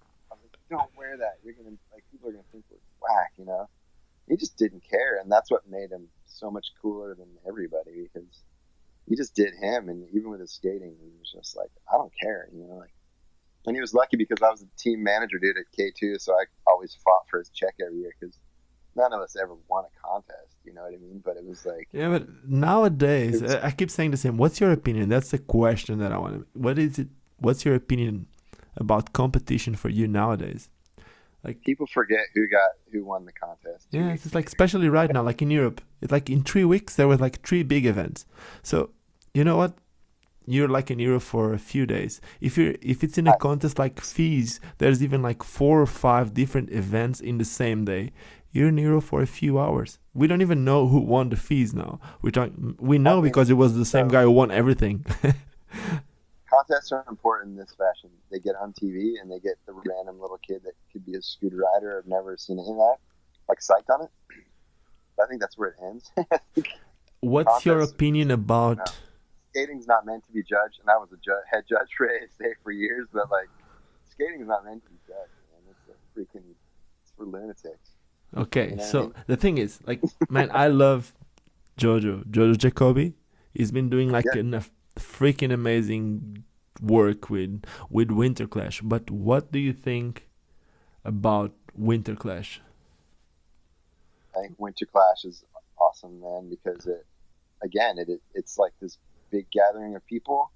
"Don't wear that. You're gonna like people are gonna think we're whack," you know. He just didn't care, and that's what made him so much cooler than everybody, because he just did him, and even with his skating, he was just like, "I don't care," you know. Like, and he was lucky because I was the team manager, dude, at K2, so I always fought for his check every year, because none of us ever won a contest, you know what I mean? But it was like, yeah, but nowadays, I keep saying the same. What's your opinion? That's the question that I want to. What is it? What's your opinion about competition for you nowadays? Like, people forget who won the contest. Yeah, it's just like, especially right now, like in Europe, it's like in 3 weeks there was like 3 big events. So you know what? you're like an hero for a few days. If it's in a contest like FISE, there's even like 4 or 5 different events in the same day. You're an hero for a few hours. We don't even know who won the FISE now. We know because it was the same guy who won everything. Contests are important in this fashion. They get on TV and they get the random little kid that could be a scooter rider. I've never seen any of that, like psyched on it. But I think that's where it ends. What's your opinion about... No, skating's not meant to be judged, and I was a head judge for ASA for years, but like skating's not meant to be judged, man. It's for lunatics. Okay, you know so I mean? The thing is, like, man, I love Jojo Jacoby. He's been doing like a freaking amazing work with Winterclash. But what do you think about Winterclash? I think Winterclash is awesome, man, because it's like this big gathering of people,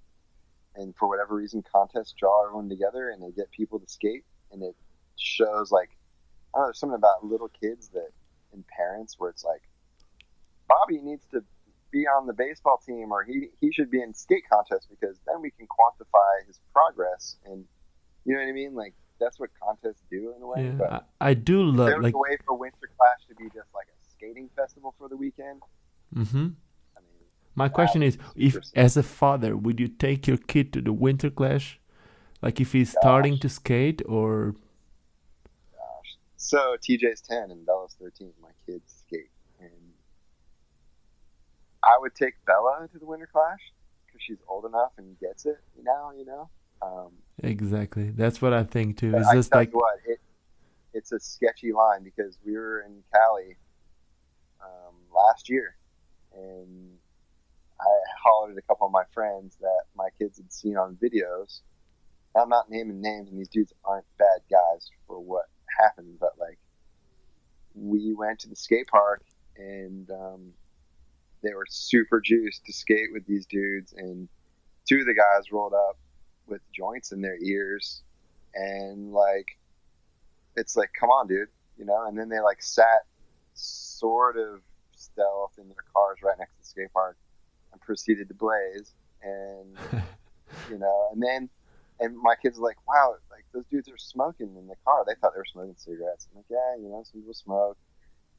and for whatever reason, contests draw everyone together, and they get people to skate, and it shows like, I don't know, there's something about little kids and parents where it's like, Bobby needs to be on the baseball team, or he should be in skate contests, because then we can quantify his progress, and you know what I mean? Like, that's what contests do in a way. Yeah, but I do love there was like a way for Winterclash to be just like a skating festival for the weekend. Mm-hmm. My question is, if as a father, would you take your kid to the Winterclash? Like if he's starting to skate, or... Gosh. So TJ's 10 and Bella's 13. My kids skate. And I would take Bella to the Winterclash because she's old enough and gets it now, you know? Exactly. That's what I think too. It's I just tell like... you what, it's a sketchy line, because we were in Cali last year, and I hollered at a couple of my friends that my kids had seen on videos. I'm not naming names, and these dudes aren't bad guys for what happened, but like, we went to the skate park, and they were super juiced to skate with these dudes, and 2 of the guys rolled up with joints in their ears, and like, it's like, come on, dude, you know. And then they like sat sort of stealth in their cars right next to the skate park and proceeded to blaze, and you know, and my kids were like, wow, like those dudes are smoking in the car. They thought they were smoking cigarettes. I'm like, yeah, you know, some people smoke.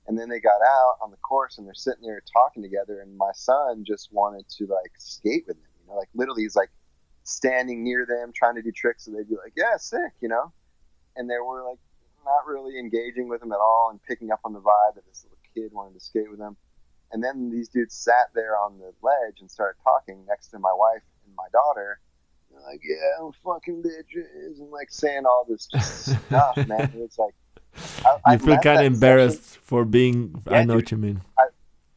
And then they got out on the course, and they're sitting there talking together, and my son just wanted to like skate with them, you know, like literally he's like standing near them trying to do tricks, so they'd be like, yeah, sick, you know. And they were like not really engaging with him at all and picking up on the vibe that this little kid wanted to skate with them. And then these dudes sat there on the ledge and started talking next to my wife and my daughter. They're like, yeah, I'm fucking bitches, and like saying all this stuff, man. It's like, you feel kind of embarrassed for being... Yeah, I know what you mean.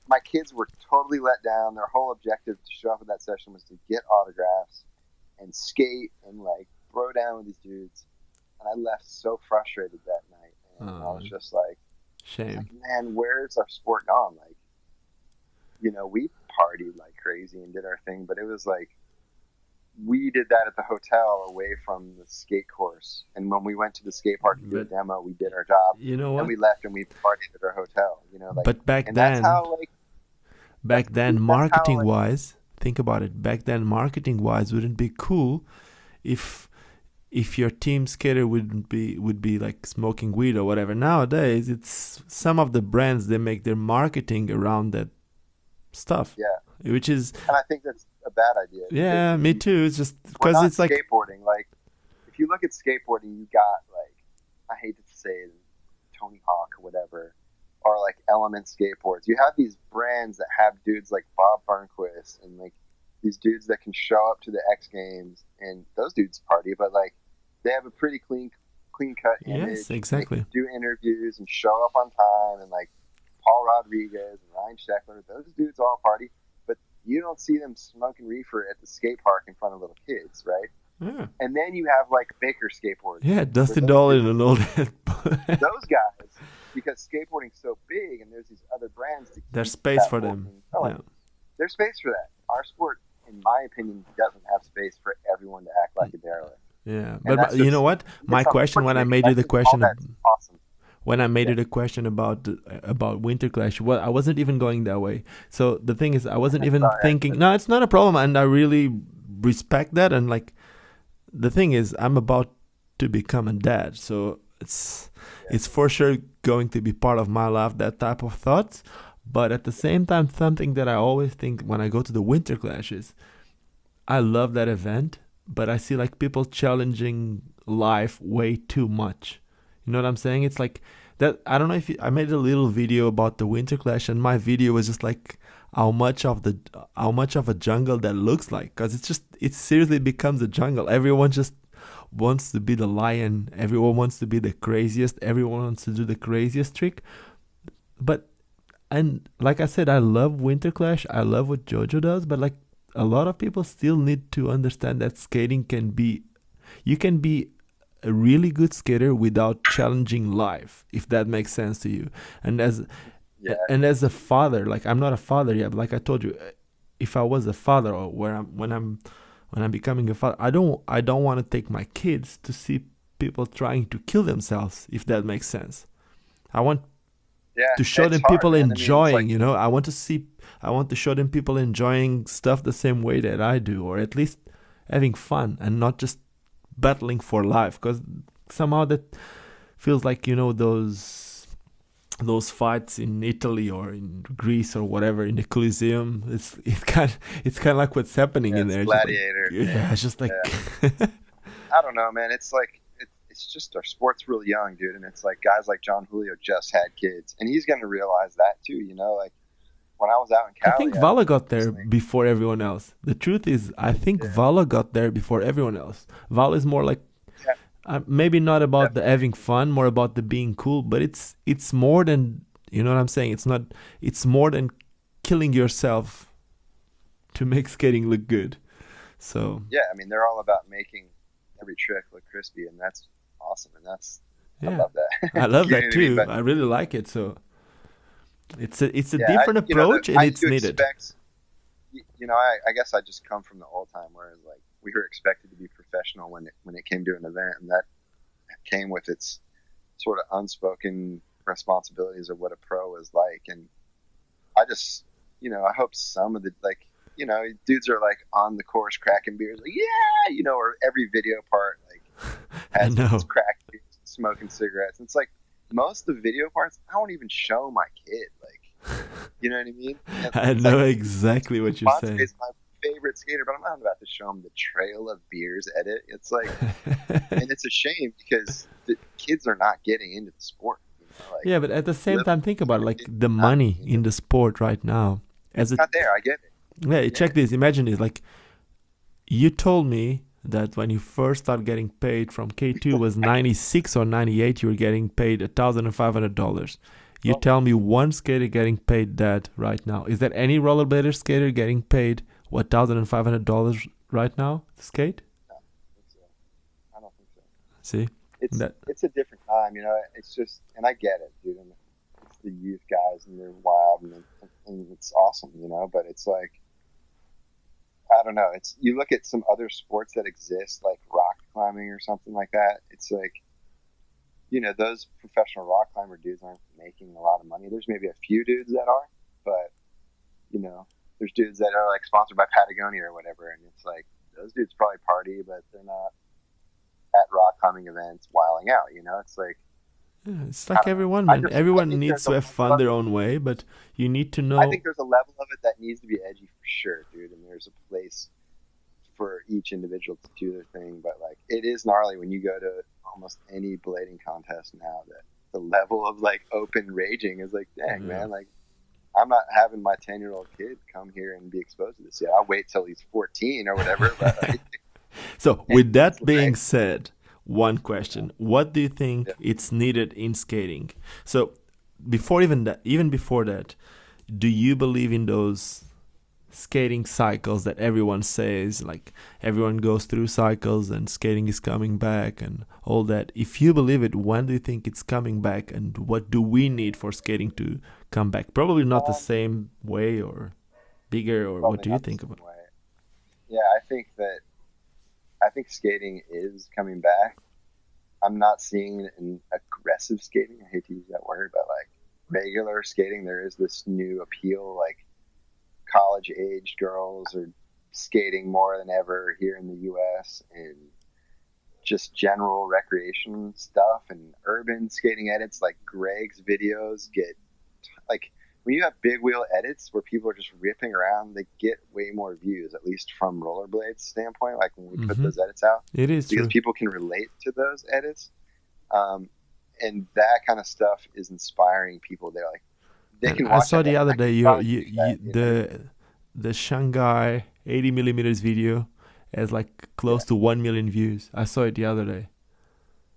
My kids were totally let down. Their whole objective to show up at that session was to get autographs and skate and like throw down with these dudes. And I left so frustrated that night. And I was just like, shame. Like, man, where's our sport gone? Like, you know, we partied like crazy and did our thing, but it was like, we did that at the hotel away from the skate course. And when we went to the skate park to do a demo, we did our job. You know what? And we left and we partied at our hotel. You know, like, but back then, marketing wise, think about it. Back then, marketing wise, wouldn't it be cool if your team skater would be like smoking weed or whatever. Nowadays, it's some of the brands, they make their marketing around that stuff. Yeah. Which is... And I think that's a bad idea. Yeah, me too. It's just because it's like... skateboarding. Like, if you look at skateboarding, you got like, I hate to say it, Tony Hawk or whatever, or like Element skateboards. You have these brands that have dudes like Bob Burnquist and like these dudes that can show up to the X Games, and those dudes party, but like they have a pretty clean cut image. Yes, exactly. They do interviews and show up on time, and like Paul Rodriguez and Ryan Sheckler, those dudes all party, but you don't see them smoking reefer at the skate park in front of little kids, right? Yeah. And then you have like Baker skateboards. Yeah, Dustin Dolan and all that. Those guys, because skateboarding's so big and there's these other brands to keep there's space for them. Yeah. There's space for that. Our sport, in my opinion, doesn't have space for everyone to act like a derelict. Yeah, but you know what? My question when I made you the question, awesome. When I made you the question about Winterclash, well, I wasn't even going that way. So the thing is, I wasn't even thinking. No, it's not a problem, and I really respect that. And like, the thing is, I'm about to become a dad, so it's for sure going to be part of my life, that type of thoughts. But at the same time, something that I always think when I go to the Winterclash is, I love that event, but I see like people challenging life way too much. You know what I'm saying? It's like that. I don't know if I made a little video about the Winterclash, and my video was just like how much of a jungle that looks like, because it seriously becomes a jungle. Everyone just wants to be the lion. Everyone wants to be the craziest. Everyone wants to do the craziest trick. But, and like I said, I love Winterclash. I love what Jojo does, but like a lot of people still need to understand that skating you can be a really good skater without challenging life, if that makes sense to you. And as a father, like I'm not a father yet, but like I told you, if I was a father, or when I'm becoming a father, I don't want to take my kids to see people trying to kill themselves, if that makes sense. I want to show them people enjoying, you know. I want to show them people enjoying stuff the same way that I do, or at least having fun and not just battling for life, because somehow that feels like, you know, those fights in Italy or in Greece or whatever in the Coliseum. It's kind of like what's happening in there. Gladiator. It's just like I don't know, man. It's like it's just our sport's really young, dude, and it's like guys like John Julio just had kids, and he's going to realize that too. You know, like when I was out in Cali, I think VALO got there before everyone else. The truth is, I think VALO got there before everyone else. VALO is more like maybe not about the having fun, more about the being cool, but it's more than, you know what I'm saying? It's more than killing yourself to make skating look good. So yeah, I mean, they're all about making every trick look crispy, and that's awesome, and I love that. I love that too. I really like it. So it's a different approach, and it's needed. I guess I just come from the old time, whereas like we were expected to be professional when it came to an event, and that came with its sort of unspoken responsibilities of what a pro is like. And I just, I hope some of the, like, dudes are like on the course cracking beers, like, or every video part like has this crack beers, smoking cigarettes. And it's like most of the video parts I won't even show my kid, like, you know what I mean? I know exactly what you're saying. Is my favorite skater, but I'm not about to show him the trail of beers edit. It's like, and it's a shame because the kids are not getting into the sport. Yeah, but at the same time, think about it, like the money in the sport right now. It's not there. I get it. Yeah, check this. Imagine this. Like, you told me that when you first started getting paid from K2 was 96 or 98, you were getting paid $1,500. You tell me one skater getting paid that right now. Is there any rollerblader skater getting paid $1,500 right now to skate? No, I don't think so. See? It's a different time, it's just, and I get it, dude. And it's the youth guys, and they're wild, and it's awesome, but it's like, I don't know. You look at some other sports that exist, like rock climbing or something like that. It's like, those professional rock climber dudes aren't making a lot of money. There's maybe a few dudes that are, but, there's dudes that are like sponsored by Patagonia or whatever. And it's like, those dudes probably party, but they're not at rock climbing events wiling out, It's like, it's like everyone, man. Everyone needs to have fun their own way, but you need to know. I think there's a level of it that needs to be edgy for sure, dude. And there's a place for each individual to do their thing. But like, it is gnarly when you go to almost any blading contest now that the level of like open raging is like, dang, man, like I'm not having my 10-year-old kid come here and be exposed to this yet. I'll wait till he's 14 or whatever. But like, so with that being said, one question: what do you think it's needed in skating? So even before that, do you believe in those skating cycles that everyone says, like everyone goes through cycles and skating is coming back and all that? If you believe it, when do you think it's coming back, and what do we need for skating to come back? Probably not the same way or bigger, or what do you think about it? Yeah, I think skating is coming back. I'm not seeing an aggressive skating. I hate to use that word, but like regular skating, there is this new appeal, like college-aged girls are skating more than ever here in the U.S. and just general recreation stuff and urban skating edits. Like Greg's videos get like when you have big wheel edits where people are just ripping around, they get way more views, at least from Rollerblades standpoint. Like when we put those edits out, it is because true. people can relate to those edits, and that kind of stuff is inspiring people. They're like, they can watch. I saw the other day you the Shanghai 80 millimeters video has like close to 1 million views. I saw it the other day.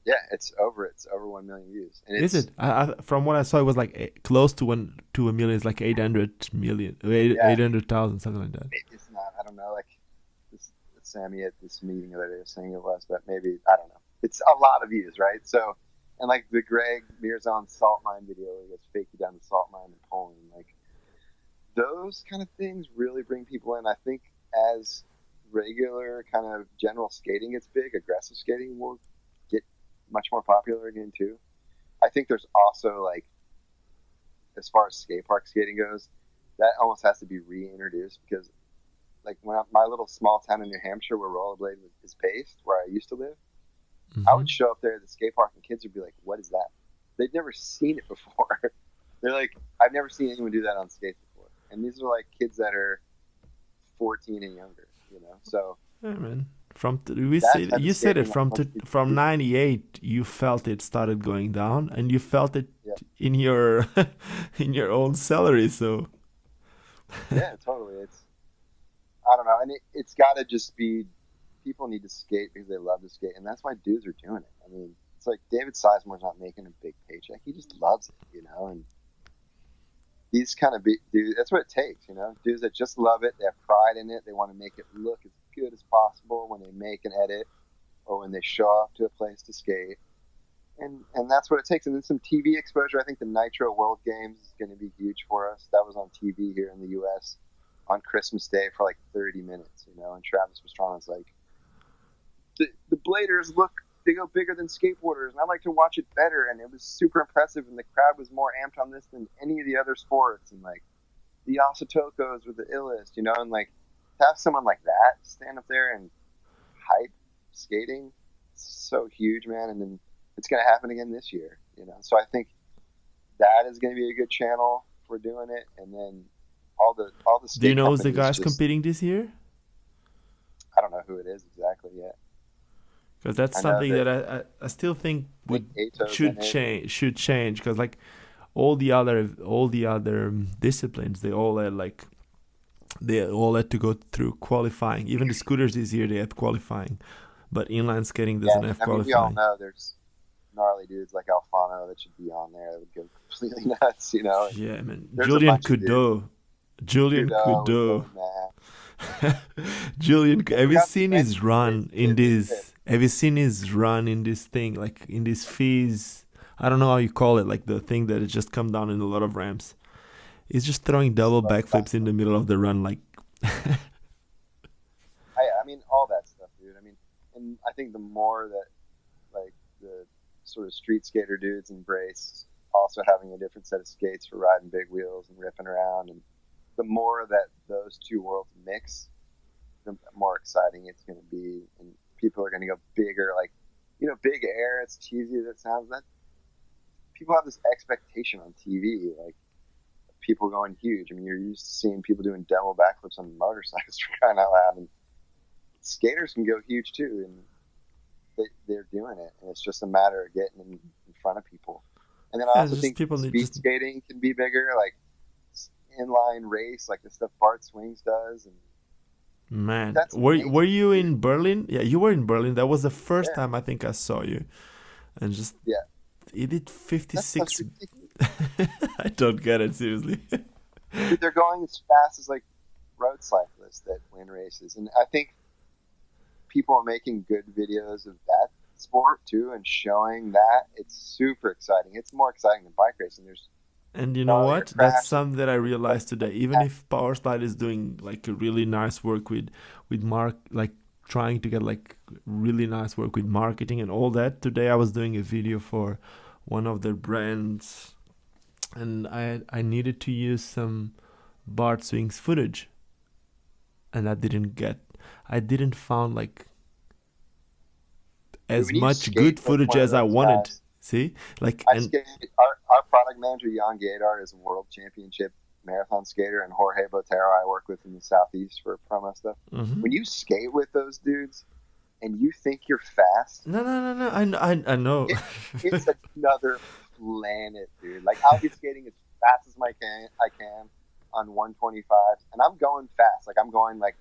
Yeah, it's over 1 million views. And is it? From what I saw, it was like close to a million. It's like 800 million, 800,000, something like that. It's not. I don't know. Like Sammy at this meeting the other day was saying it was, but maybe, I don't know. It's a lot of views, right? So, and like the Greg Mirzoyan salt mine video, where he goes faking down the salt mine in Poland, like those kind of things really bring people in. I think as regular kind of general skating gets big, aggressive skating will get much more popular again too. I think there's also, like, as far as skate park skating goes, that almost has to be reintroduced, because like when my little small town in New Hampshire where Rollerblade is based, where I used to live, I would show up there at the skate park and kids would be like, what is that? They'd never seen it before. They're like, I've never seen anyone do that on skates before. And these are like kids that are 14 and younger, you know? So yeah, man. You said it from 98 you felt it started going down, and you felt it in your in your own salary. So yeah, totally. I don't know, and it's got to just be, people need to skate because they love to skate, and that's why dudes are doing it. I mean, it's like David Sizemore's not making a big paycheck; he just loves it, you know. And these kind of dudes, that's what it takes, you know. Dudes that just love it, they have pride in it, they want to make it look as good as possible when they make an edit or when they show up to a place to skate, and that's what it takes. And then some TV exposure. I think the Nitro World Games is going to be huge for us. That was on TV here in the U.S. on Christmas Day for like 30 minutes, you know. And Travis Pastrana was like, the bladers they go bigger than skateboarders, and I like to watch it better. And it was super impressive, and the crowd was more amped on this than any of the other sports. And like the Asatokos were the illest, you know. And like to have someone like that stand up there and hype skating, it's so huge, man. And then it's going to happen again this year, you know. So I think that is going to be a good channel for doing it. And then all the skate. Do you know the guys competing this year? I don't know who it is exactly yet. Because that's something that I still think should change. Because like all the other disciplines, they all had to go through qualifying. Even the scooters this year, they had qualifying, but inline skating doesn't have qualifying. We all know there's gnarly dudes like Alfano that should be on there. That would go completely nuts, you know. Yeah, man. Julian Coudeau. Julian, have you seen his run in this? Have you seen his run in this thing, like in this FISE? I don't know how you call it, like the thing that has just come down in a lot of ramps. He's just throwing double backflips in the middle of the run, like. I mean, all that stuff, dude. I mean, and I think the more that, like, the sort of street skater dudes embrace also having a different set of skates for riding big wheels and ripping around, and the more that those two worlds mix, the more exciting it's going to be, and people are going to go bigger. Like, you know, big air, as cheesy as it sounds, that people have this expectation on TV, like people going huge. I mean, you're used to seeing people doing double backflips on motorcycles for crying out loud, and skaters can go huge too, and they're doing it, and it's just a matter of getting in front of people. And then I also think speed skating can be bigger, like inline race, like the stuff Bart Swings does. And man, were you in Berlin? Yeah, you were in Berlin. That was the first time I think I saw you, and just he did 56. I don't get it, seriously. Dude, they're going as fast as like road cyclists that win races, and I think people are making good videos of that sport too, and showing that. It's super exciting. It's more exciting than bike racing. And you know what? That's something that I realized today. Even if Powerslide is doing like a really nice work with like trying to get like really nice work with marketing and all that. Today I was doing a video for one of their brands, and I needed to use some Bart Swings footage. and I didn't found like as When you much skate good with footage one of as I those wanted. guys, See, like, I and skate. Our product manager Jan Gaydar is a world championship marathon skater, and Jorge Botero I work with in the southeast for promo stuff. mhm. When you skate with those dudes and you think you're fast, No. I know. it's another planet, dude. Like I'll be skating as fast as I can on 125, and I'm going fast. Like I'm going like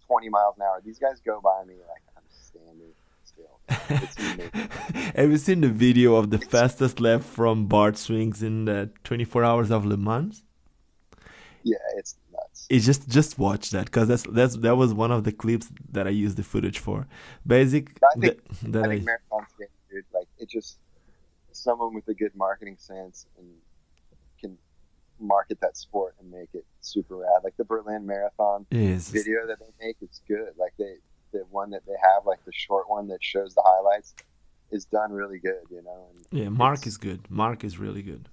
20 miles an hour. These guys go by me like I'm standing still. It's amazing. Have you seen the video of the It's fastest lap from Bart Swings in the 24 Hours of Le Mans? yeah, it's nuts. It just watch that, because that was one of the clips that I used the footage for. Basic But that I that think I marathon skating, dude, like it just someone with a good marketing sense and can market that sport and make it super rad. Like the Berlin Marathon is video that they make is good. Like the one that they have, like the short one that shows the highlights, is done really good, you know. And yeah. Mark is good. Mark is really good.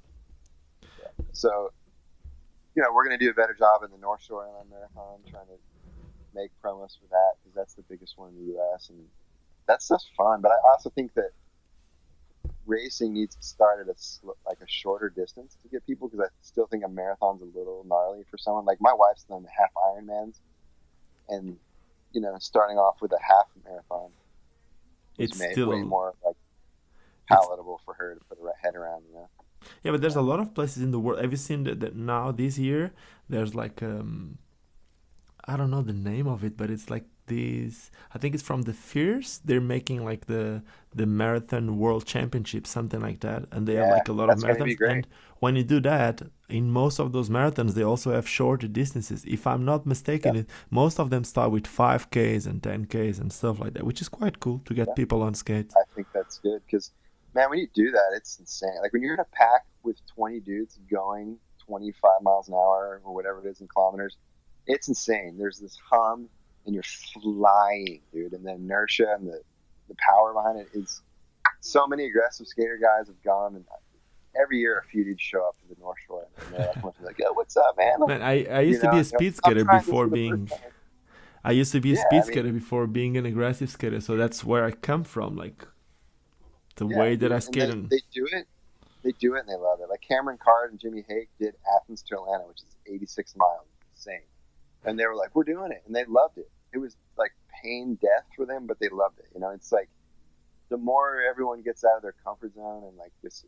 so, you know, we're gonna do a better job in the North Shore Inland Marathon, trying to make promos for that because that's the biggest one in the U.S. and that's just fun. But I also think that racing needs to start at a shorter distance to get people, because I still think a marathon's a little gnarly for someone. Like my wife's done half Ironmans, and you know, starting off with a half marathon was It's made still way more like it's palatable for her to put her head around. You know, yeah, but there's a lot of places in the world. Have you seen that now this year? There's like I don't know the name of it, but it's like this. I think it's from the FIRSE. They're making like the marathon world championship, something like that, and they have yeah, like a lot of that's gonna be marathons. great. And when you do that, in most of those marathons, they also have shorter distances. If I'm not Yeah, mistaken, most of them start with 5Ks and 10Ks and stuff like that, which is quite cool to get yeah, people on skates. I think that's good because, man, when you do that, it's insane. Like when you're in a pack with 20 dudes going 25 miles an hour or whatever it is in kilometers, it's insane. There's this hum and you're flying, dude. And the inertia and the power behind it is so many aggressive skater guys have gone. And every year a few dudes show up to the North Shore and they're like, "Yo, what's up, man?" Man, I You used to know, be a and they're speed like, I'm skater trying this before for the first being time. I used to be a Yeah, speed I mean, skater before being an aggressive skater, so that's where I come from. Like the yeah, way that I dude. And skate, and they do it. They do it and they love it. Like Cameron Card and Jimmy Hake did Athens to Atlanta, which is 86 miles. Insane. And they were like, "We're doing it," and they loved it. It was like pain, death for them, but they loved it. You know, it's like the more everyone gets out of their comfort zone and like this,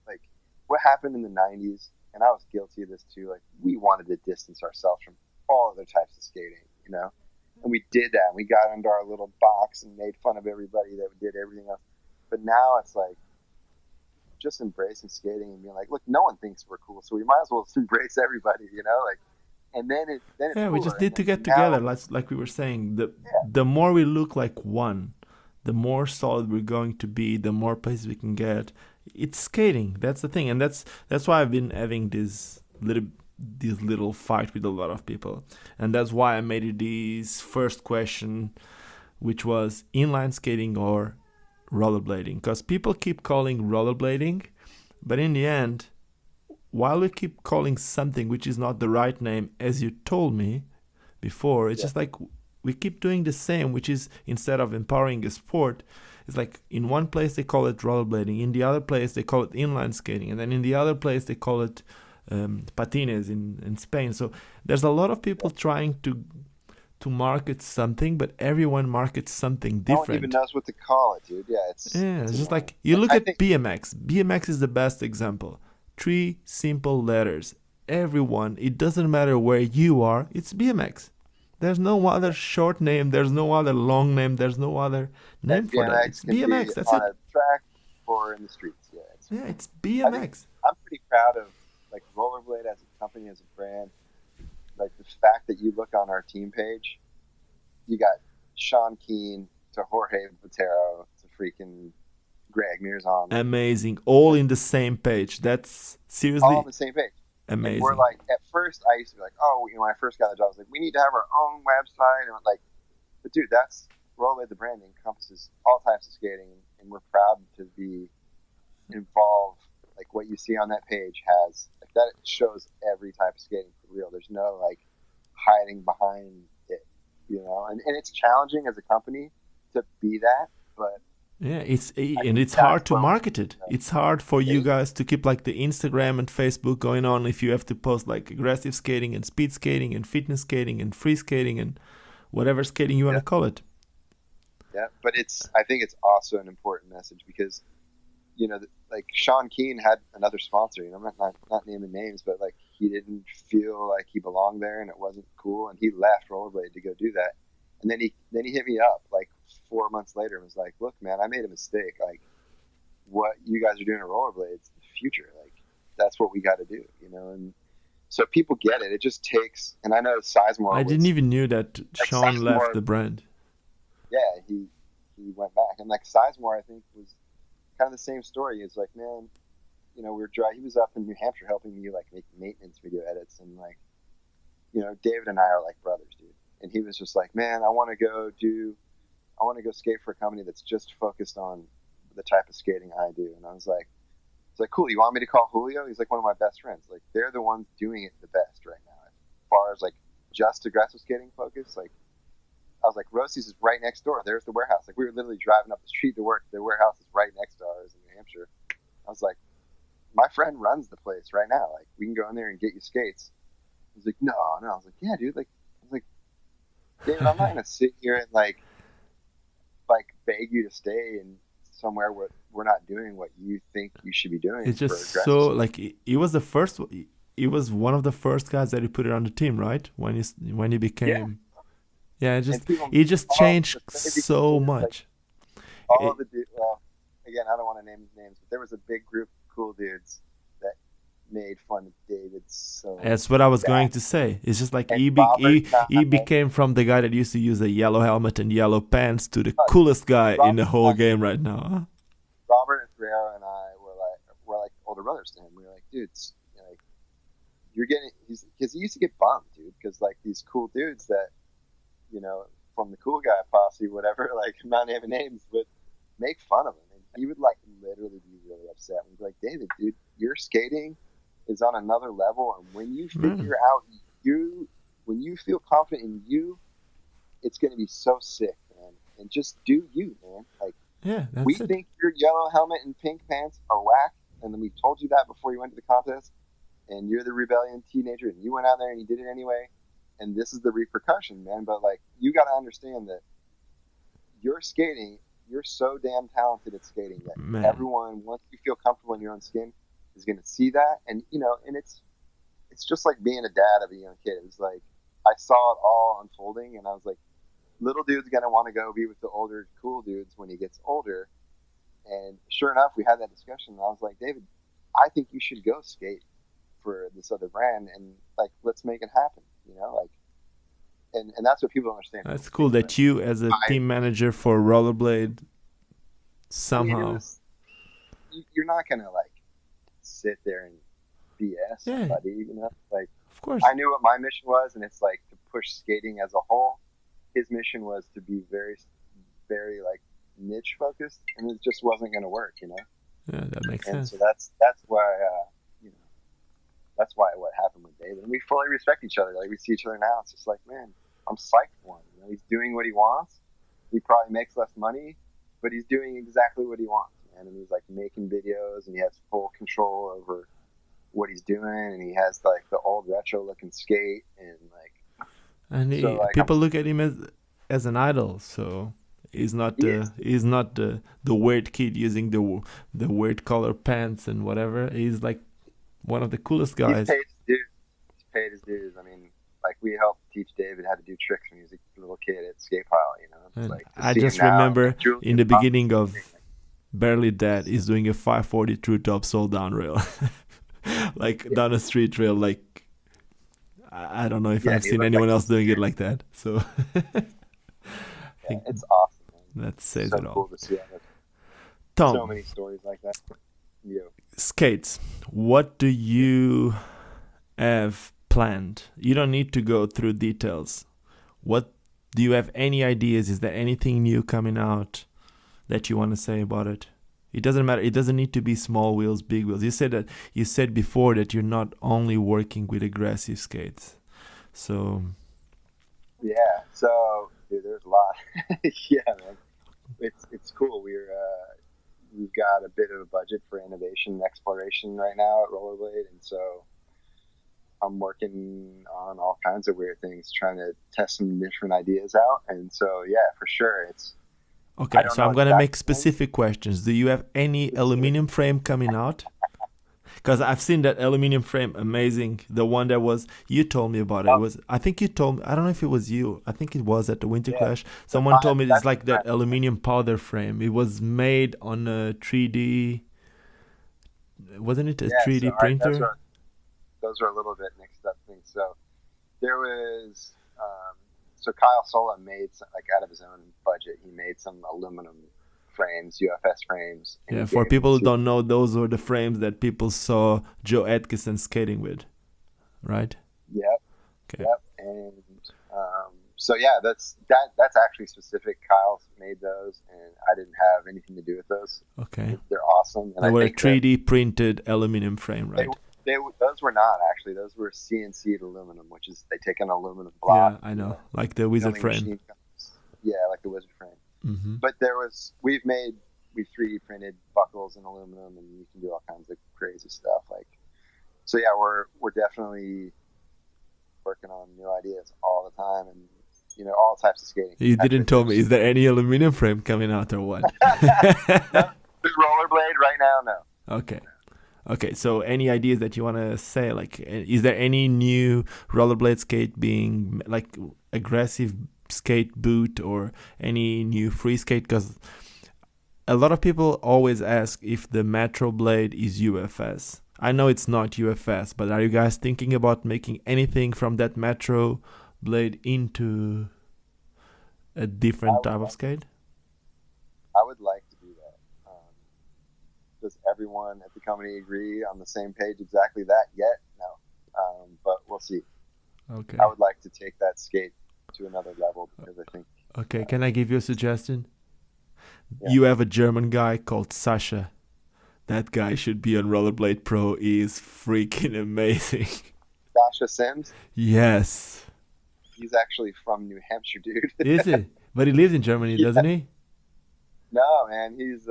like what happened in the '90s, and I was guilty of this too. Like we wanted to distance ourselves from all other types of skating, you know, and we did that. And we got into our little box and made fun of everybody that did everything else. But now it's like just embracing skating and being like, look, no one thinks we're cool, so we might as well just embrace everybody, you know, like. And then it's yeah, we cooler. just And need to then get now, together. Like we were saying, yeah, the more we look like one, the more solid we're going to be. The more places we can get. It's skating. That's the thing, and that's why I've been having this little fight with a lot of people, and that's why I made it this first question, which was inline skating or rollerblading, because people keep calling rollerblading, but in the end, while we keep calling something which is not the right name, as you told me before, it's yeah, just like we keep doing the same, which is instead of empowering a sport, it's like in one place they call it rollerblading, in the other place they call it inline skating, and then in the other place they call it patines in Spain. So there's a lot of people trying to market something, but everyone markets something no one even different. knows what to call it, dude. Yeah, Yeah, it's it's just annoying. like you Like look I at think, BMX. BMX is the best example. Three simple letters. Everyone, it doesn't matter where you are, it's BMX. There's no other short name, there's no other long name, there's no other name and for that. BMX It's can be BMX, that's on it. a track or in the streets. Yeah, Yeah, it's I think BMX. I'm pretty proud of like Rollerblade as a company, as a brand. Like the fact that you look on our team page, you got Sean Keane to Jorge Botero to freaking Greg Mirzoyan, Amazing. All in the same page. That's all on seriously the same page. And we're amazing. like, at first, I used to be like, oh, you know, when I first got the job, I was like, we need to have our own website. And like, but dude, that's Rollerblade, the brand encompasses all types of skating. And we're proud to be involved. Like what you see on that page has, like that shows every type of skating for real. There's no like hiding behind it. you know, and it's challenging as a company to be that, but yeah, it's hard to market it. It's hard for you guys to keep like the Instagram and Facebook going on if you have to post like aggressive skating and speed skating and fitness skating and free skating and whatever skating you want to call it. Yeah, but I think it's also an important message because, you know, like Sean Keane had another sponsor. You know, I'm not naming names, but like he didn't feel like he belonged there, and it wasn't cool, and he left Rollerblade to go do that. And then he hit me up like 4 months later and was like, "Look, man, I made a mistake. Like, what you guys are doing at Rollerblade is the future. Like, that's what we got to do." You know, and so people get it. It just takes, and I know Sizemore. I didn't even knew that Sean left the brand. Yeah, he went back, and like Sizemore, I think was kind of the same story. It's like, man, you know, he was up in New Hampshire helping me like make maintenance video edits, and like, you know, David and I are like brothers, dude. And he was just like, man, I want to go skate for a company that's just focused on the type of skating I do. And I was like, it's like, cool. You want me to call Julio? He's like one of my best friends. Like, they're the ones doing it the best right now. As far as like just aggressive skating focus, like, I was like, ROCES is right next door. There's the warehouse. Like, we were literally driving up the street to work. The warehouse is right next to ours in New Hampshire. I was like, my friend runs the place right now. Like, we can go in there and get you skates. He's like, no. I was like, yeah, dude. Like, I was like, David, I'm not gonna sit here and like beg you to stay in somewhere where we're not doing what you think you should be doing. It's just so like he was the first. He was one of the first guys that he put it on the team, right? When he became. Yeah, it just changed so much. Like, all of the dudes, well, again, I don't want to name names, but there was a big group of cool dudes that made fun of David. So that's what I was going to say. It's just like he became from the guy that used to use a yellow helmet and yellow pants to the coolest guy in the whole game right now. Huh? Robert Ferrero and I were like older brothers to him. We were like, dudes, like, you're getting, because he used to get bummed, dude, because like these cool dudes that, you know, from the cool guy posse, whatever, like, I'm not naming names, would make fun of him. And he would, like, literally be really upset. And he'd be like, David, dude, your skating is on another level. And when you figure out when you feel confident in you, it's going to be so sick, man. And just do you, man. Like, yeah, we think your yellow helmet and pink pants are whack. And then we told you that before you went to the contest. And you're the rebellion teenager. And you went out there and you did it anyway. And this is the repercussion, man. But like, you got to understand that you're so damn talented at skating that everyone, once you feel comfortable in your own skin, is going to see that. And, you know, and it's just like being a dad of a young kid. It was like, I saw it all unfolding, and I was like, little dude's going to want to go be with the older, cool dudes when he gets older. And sure enough, we had that discussion, and I was like, David, I think you should go skate for this other brand, and like, let's make it happen. You know, like, and that's what people don't understand. That's cool that you, as a team manager for Rollerblade, somehow. You're not gonna like sit there and BS somebody, you know. Like, of course, I knew what my mission was, and it's like to push skating as a whole. His mission was to be very, very like niche focused, and it just wasn't gonna work, you know. Yeah, that makes sense. So that's why. That's why what happened with David. And we fully respect each other. Like, we see each other now. It's just like, man, I'm psyched for him. You know, he's doing what he wants. He probably makes less money, but he's doing exactly what he wants, man. And he's like making videos, and he has full control over what he's doing. And he has like the old retro looking skate, and like, and people look at him as an idol. So he's not the weird kid using the weird color pants and whatever. He's like one of the coolest guys. He's paid his dues. I mean, like, we helped teach David how to do tricks when he was a little kid at Skatepile, you know. Like, I just remember in the beginning of Barely Dead, he's doing a 540 true top soul down rail. Like, down a street rail. Like, I don't know if I've seen anyone else doing it like that. So it's awesome, man. That says so it all. Cool to see Tom, so many stories like that. Skates, what do you have planned? You don't need to go through details. What do you have any ideas? Is there anything new coming out that you want to say about it? It doesn't matter. It doesn't need to be small wheels, big wheels. You said before that you're not only working with aggressive skates. So Yeah. So, dude, there's a lot. Yeah, man. It's cool. We've got a bit of a budget for innovation and exploration right now at Rollerblade, and so I'm working on all kinds of weird things, trying to test some different ideas out. And so, yeah, for sure, it's. Okay, so I'm gonna make specific questions. Do you have any aluminum frame coming out? Because I've seen that aluminum frame, amazing. The one that was, you told me about it. It was, I think you told me, I don't know if it was you. I think it was at the Winterclash. Someone told me it's like that aluminum powder frame. It was made on a 3D, wasn't it a 3D printer? Those are a little bit mixed up things. So there was, so Kyle Sola made, like out of his own budget, he made some aluminum frames, UFS frames. Yeah, for people who don't know, those were the frames that people saw Joe Atkinson skating with, right? Yep. Okay. Yep. And so yeah, that's actually specific. Kyle made those, and I didn't have anything to do with those. Okay. They're awesome. And they were a 3D printed aluminum frame, right? Those were not actually. Those were CNC'd aluminum, which is they take an aluminum block. Yeah, I know, like the wizard frame. Yeah, like the wizard frame. Mm-hmm. But we've 3D printed buckles in aluminum, and you can do all kinds of crazy stuff. Like, so yeah, we're definitely working on new ideas all the time, and all types of skating. You didn't tell me. Is there any aluminum frame coming out or what? There's rollerblade right now. No. Okay. Okay, so any ideas that you want to say? Like, is there any new rollerblade skate being like aggressive skate boot or any new free skate? Because a lot of people always ask if the Metro Blade is UFS. I know it's not UFS, but are you guys thinking about making anything from that Metro Blade into a different type of skate? I would like to do that. Does everyone at the company agree on the same page exactly that yet? No. But we'll see. Okay. I would like to take that skate to another level because I think... Okay, can I give you a suggestion? Yeah. You have a German guy called Sasha. That guy should be on Rollerblade Pro. He is freaking amazing. Sasha Sims? Yes. He's actually from New Hampshire, dude. Is he? But he lives in Germany, doesn't he? No, man. He's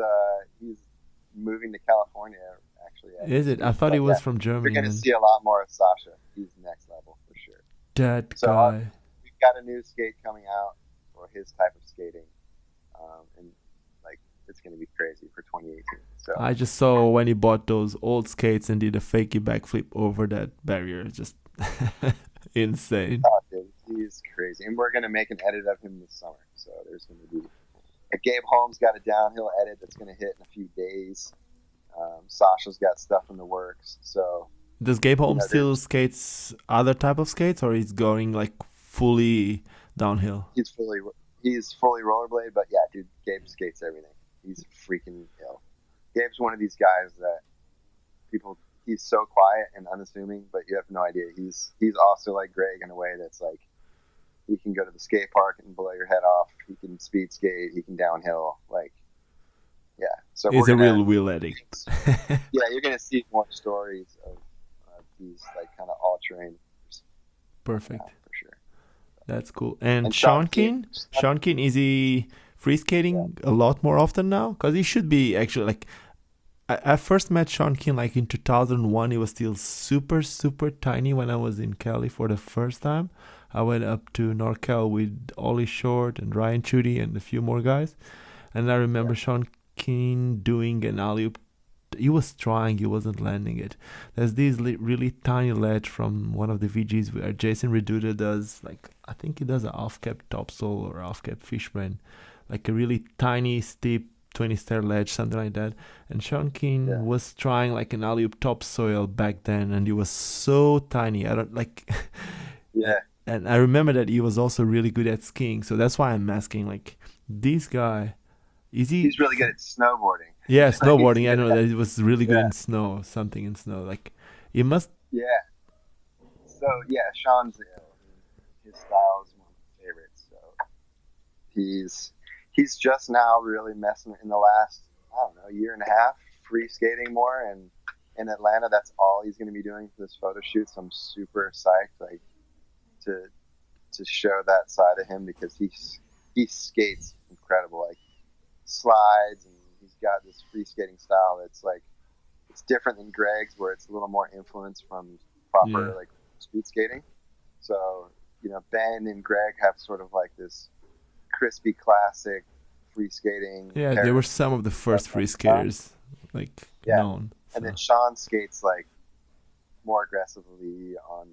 moving to California, actually. Is it? I thought he was from Germany. You're going to see a lot more of Sasha. He's next level, for sure. That guy. We've got a new skate coming out for his type of skating. And, like, it's going to be crazy for 2018. So I just saw when he bought those old skates and did a fakey backflip over that barrier. Just insane. Oh, dude, he's crazy. And we're going to make an edit of him this summer. So there's going to be... Gabe Holmes got a downhill edit that's going to hit in a few days. Sasha's got stuff in the works. So does Gabe Holmes still skates other type of skates, or he's going like fully downhill? He's fully rollerblade, but yeah, dude, Gabe skates everything. He's freaking ill. Gabe's one of these guys that he's so quiet and unassuming, but you have no idea. He's also like Greg in a way that's like, he can go to the skate park and blow your head off. He can speed skate. He can downhill. Like, yeah. So he's a real wheel addict. Yeah, you're going to see more stories of these like kind of all-terrain. Perfect. Yeah, for sure. That's cool. And Sean Keane? Sean Keane, is he free skating a lot more often now? Because he should be actually like... I first met Sean Keane like in 2001. He was still super, super tiny when I was in Cali for the first time. I went up to NorCal with Ollie Short and Ryan Chudy and a few more guys. And I remember Sean Keane doing an alley-oop. He was trying, he wasn't landing it. There's this really tiny ledge from one of the VGs where Jason Reduta does, like, I think he does an off-cap topsoul or off-cap fishman. Like a really tiny, steep 20-stair ledge, something like that. And Sean Keane was trying like an alley-oop topsoil back then, and he was so tiny. I don't like... Yeah. And I remember that he was also really good at skiing. So that's why I'm asking, like, this guy, is he... He's really good at snowboarding. Yeah, snowboarding. I know that he was really good in snow, something in snow. Like, he must... Yeah. So, yeah, Sean's his style is one of my favorites. So he's just now really messing in the last, I don't know, year and a half, free skating more. And in Atlanta, that's all he's going to be doing for this photo shoot. So I'm super psyched, like, to show that side of him, because he skates incredible, like slides, and he's got this free skating style that's like, it's different than Greg's, where it's a little more influence from proper like speed skating. So, you know, Ben and Greg have sort of like this crispy classic free skating. Yeah, they were some of the first free skaters known. So. And then Sean skates like more aggressively on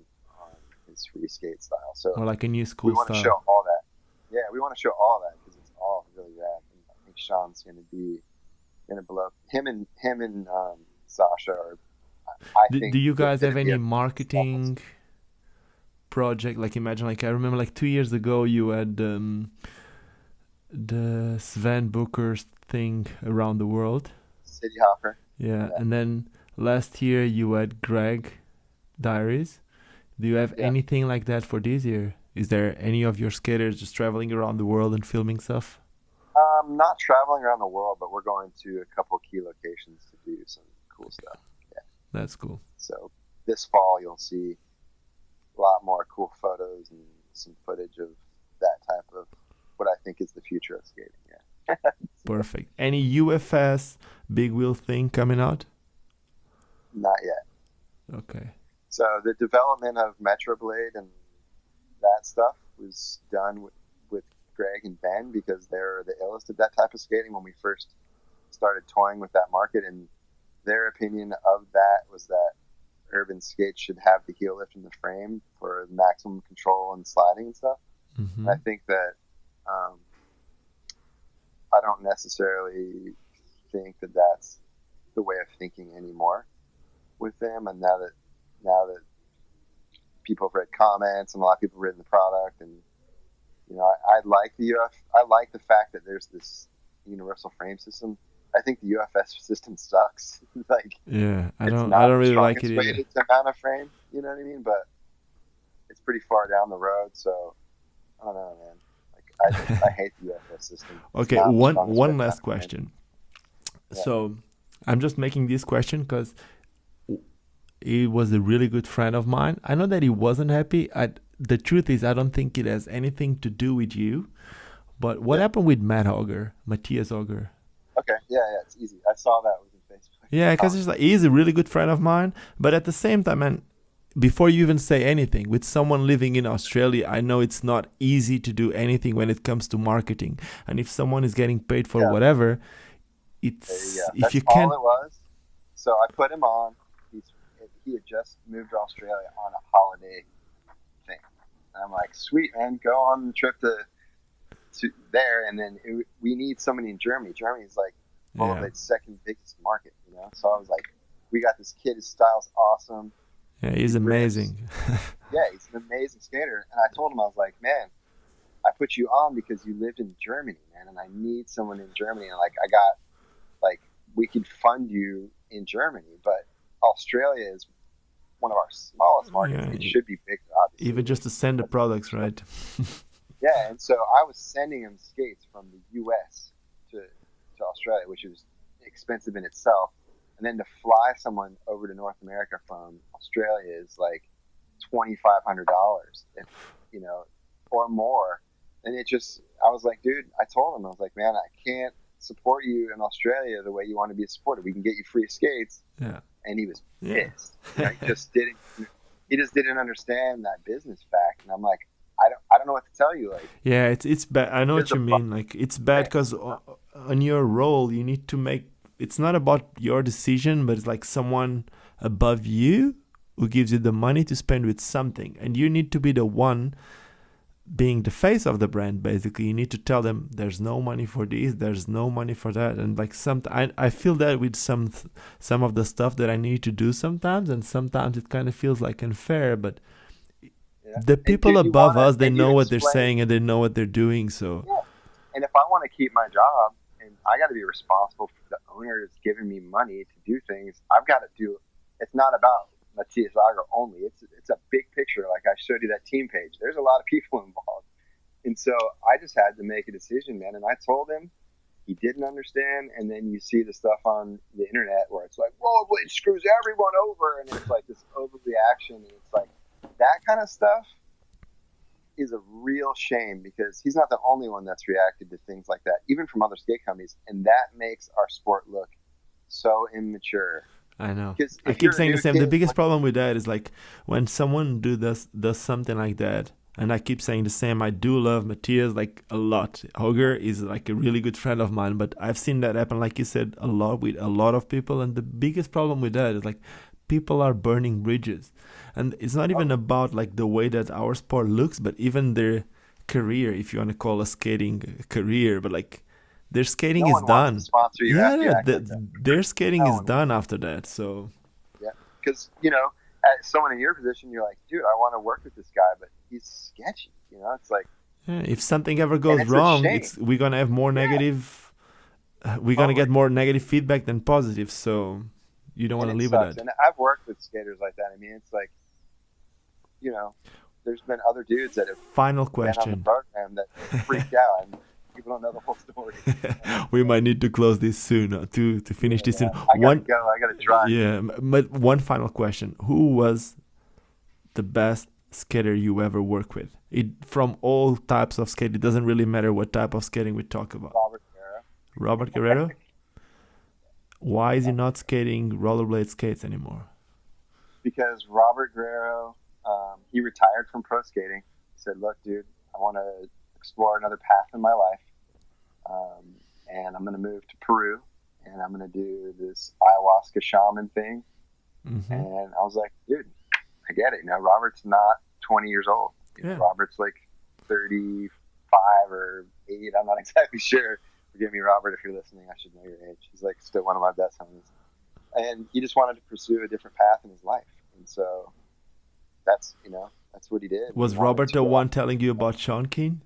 his free skate style. So or like a new school we want to show all that. Yeah, we want to show all that because it's all really rad. And I think Sean's gonna blow up. Him and Sasha are. Do you guys have any marketing project? Like, imagine, like, I remember like 2 years ago you had the Sven Booker's thing around the world. City Hopper. Yeah, and then last year you had Greg Diaries. Do you have anything like that for this year? Is there any of your skaters just traveling around the world and filming stuff? Not traveling around the world, but we're going to a couple key locations to do some cool stuff. Yeah, that's cool. So this fall you'll see a lot more cool photos and some footage of that type of what I think is the future of skating. Yeah. Perfect. Any UFS big wheel thing coming out? Not yet. Okay. So the development of Metroblade and that stuff was done with Greg and Ben, because they're the illest at that type of skating when we first started toying with that market. And their opinion of that was that urban skates should have the heel lift in the frame for maximum control and sliding and stuff. Mm-hmm. And I think that I don't necessarily think that that's the way of thinking anymore with them. And now that people have read comments and a lot of people have written the product, and you know, I like I like the fact that there's this universal frame system. I think the UFS system sucks. Like, yeah, I don't really like it either. To mount a frame, you know what I mean? But it's pretty far down the road, so I don't know, man. Like, I hate the UFS system. Okay, one last question. Yeah. So I'm just making this question because he was a really good friend of mine. I know that he wasn't happy. The truth is, I don't think it has anything to do with you. But what happened with Matthias Ogger? Okay, yeah, it's easy. I saw that with Facebook. Yeah, because he's a really good friend of mine. But at the same time, man, before you even say anything, with someone living in Australia, I know it's not easy to do anything when it comes to marketing. And if someone is getting paid for whatever, it's if you can't. All it was. So I put him on. He had just moved to Australia on a holiday thing. And I'm like, sweet, man, go on the trip to there, and then we need somebody in Germany. Germany's like Rollerblade's second biggest market, you know. So I was like, we got this kid. His style's awesome. Yeah, he's amazing. Yeah, he's an amazing skater. And I told him, I was like, man, I put you on because you lived in Germany, man, and I need someone in Germany. And like, we could fund you in Germany, but Australia is one of our smallest markets. It should be bigger, obviously. Even just to send the products, right? Yeah, and so I was sending him skates from the U.S. to Australia, which is expensive in itself. And then to fly someone over to North America from Australia is like $2,500, you know, or more. And I was like, dude, I told him, I was like, man, I can't support you in Australia the way you want to be supported. We can get you free skates. Yeah. And he was pissed. Right? He just didn't understand that business fact. And I'm like, I don't know what to tell you. Like, yeah, it's bad. I know what you mean. Like, it's bad because on your role, you need to make. It's not about your decision, but it's like someone above you who gives you the money to spend with something, and you need to be the one being the face of the brand. Basically, you need to tell them there's no money for this, there's no money for that, and like I feel that with some of the stuff that I need to do sometimes, and sometimes it kind of feels like unfair, but. Yeah. The people above us, they know what they're saying and they know what they're doing. So, and if I want to keep my job, and I got to be responsible for the owner that's giving me money to do things, I've got to do. It's not about Matthias Ogger only. It's a big picture. Like I showed you that team page. There's a lot of people involved, and so I just had to make a decision, man. And I told him, he didn't understand. And then you see the stuff on the internet where it's like Rollerblade screws everyone over, and it's like this overreaction, and it's like. That kind of stuff is a real shame because he's not the only one that's reacted to things like that, even from other skate companies, and that makes our sport look so immature. I know. I keep saying the same. The biggest problem with that is like when someone does something like that, and I keep saying the same. I do love Matthias like a lot. Ogger is like a really good friend of mine, but I've seen that happen, like you said, a lot with a lot of people. And the biggest problem with that is like people are burning bridges, and it's not even about like the way that our sport looks, but even their career, if you want to call a skating career, but like their skating is done. Their skating is done after that. So yeah, because as someone in your position, you're like, dude, I want to work with this guy, but he's sketchy. It's like, if something ever goes wrong, we're gonna have more negative. We're gonna get more negative feedback than positive. So you don't want to live with that. And I've worked with skaters like that. I mean, it's like, there's been other dudes that have final question been on the program that freaked out, and people don't know the whole story. We might need to close this soon to finish this soon. I gotta go. I gotta drive. Yeah, but one final question: who was the best skater you ever worked with? From all types of skate, it doesn't really matter what type of skating we talk about. Robert Guerrero. Why is he not skating rollerblade skates anymore? Because Robert Guerrero, he retired from pro skating. He said, look, dude, I want to explore another path in my life. And I'm going to move to Peru, and I'm going to do this ayahuasca shaman thing. Mm-hmm. And I was like, dude, I get it. Robert's not 20 years old. Robert's like 35 or 8. I'm not exactly sure. Forgive me, Robert, if you're listening. I should know your age. He's like still one of my best homies. And he just wanted to pursue a different path in his life. And so that's what he did. Was Robert the one telling you about Sean Keane?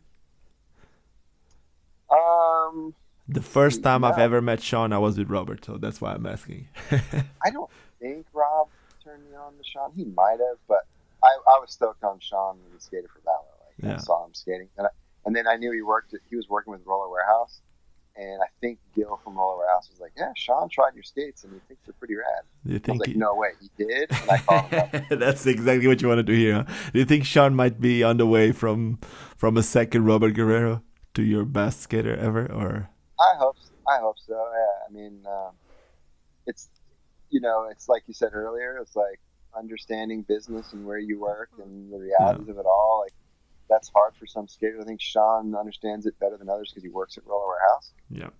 The first time I've ever met Sean, I was with Robert, so that's why I'm asking. I don't think Rob turned me on to Sean. He might have, but I was stoked on Sean when he skated for VALO. I saw him skating, and then I knew he was working with Roller Warehouse, and I think Gil from Roller Warehouse was like, "Yeah, Sean tried your skates, and he thinks they're pretty rad." You think? I was like, "No way, he did." And I called him up. That's exactly what you wanted to hear. Huh? Do you think Sean might be on the way from a second Robert Guerrero to your best skater ever, or? I hope so. Yeah, I mean, it's it's like you said earlier. It's like understanding business and where you work and the realities of it all. Like that's hard for some skaters. I think Sean understands it better than others because he works at Roller Warehouse. Yeah.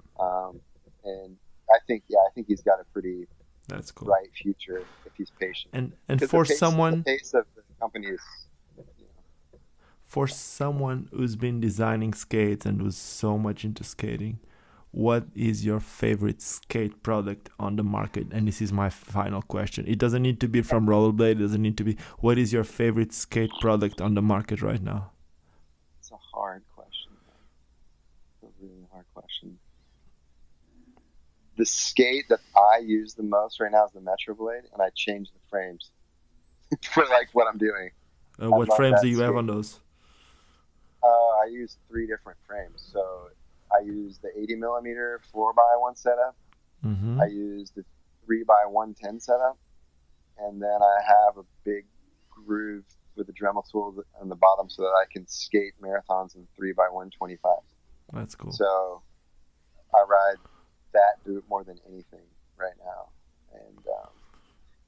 And I think he's got a pretty bright future if he's patient. And for someone, the pace of the company is. For someone who's been designing skates and who's so much into skating, what is your favorite skate product on the market? And this is my final question. It doesn't need to be from Rollerblade. It doesn't need to be. What is your favorite skate product on the market right now? It's a hard question. It's a really hard question. The skate that I use the most right now is the Metroblade, and I change the frames for like what I'm doing. What frames do you have on those? I use 3 different frames. So I use the 80 millimeter 4x1 setup. Mm-hmm. I use the 3x110 setup. And then I have a big groove with a Dremel tool on the bottom so that I can skate marathons in 3x125. That's cool. So I ride that dude more than anything right now. And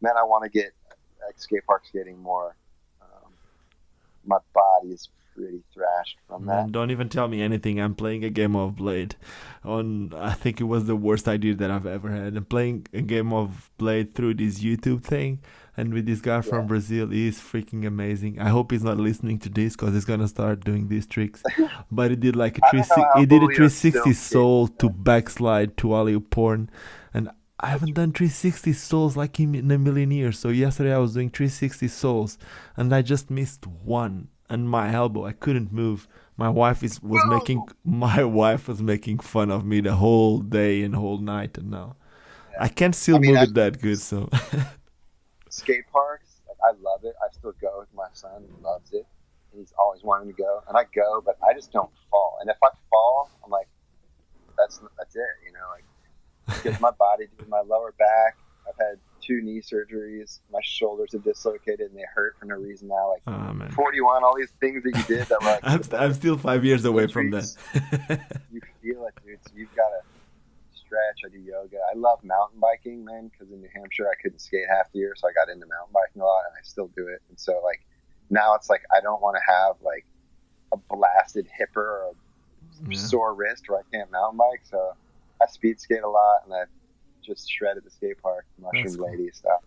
man, I want to get skate park skating more. My body is pretty thrashed from that. Don't even tell me anything. I'm playing a game of Blade I think it was the worst idea that I've ever had. I'm playing a game of Blade through this YouTube thing, and with this guy from Brazil. He's freaking amazing. I hope he's not listening to this because he's gonna start doing these tricks. But he did like a 360 soul to backslide to alley-oop porn, and I haven't done 360 souls like him in a million years. So yesterday I was doing 360 souls, and I just missed one. And my elbow, I couldn't move. My wife was making fun of me the whole day and whole night, and now I can't still move it that good. So skate parks, I love it. I still go with my son; he loves it. He's always wanting to go, and I go, but I just don't fall. And if I fall, I'm like, that's it, like because my body, my lower back. I've had 2 knee surgeries. My shoulders are dislocated and they hurt for no reason now. Like, Oh, man. 41, all these things that you did that were like... I'm still 5 years away from that. You feel it, dude. So you've got to stretch. I do yoga. I love mountain biking, man, because in New Hampshire I couldn't skate half the year, so I got into mountain biking a lot, and I still do it. And so, like, now it's like I don't want to have, like, a blasted hip or a sore wrist where I can't mountain bike, so I speed skate a lot, and I just shredded the skate park, mushroom lady stuff.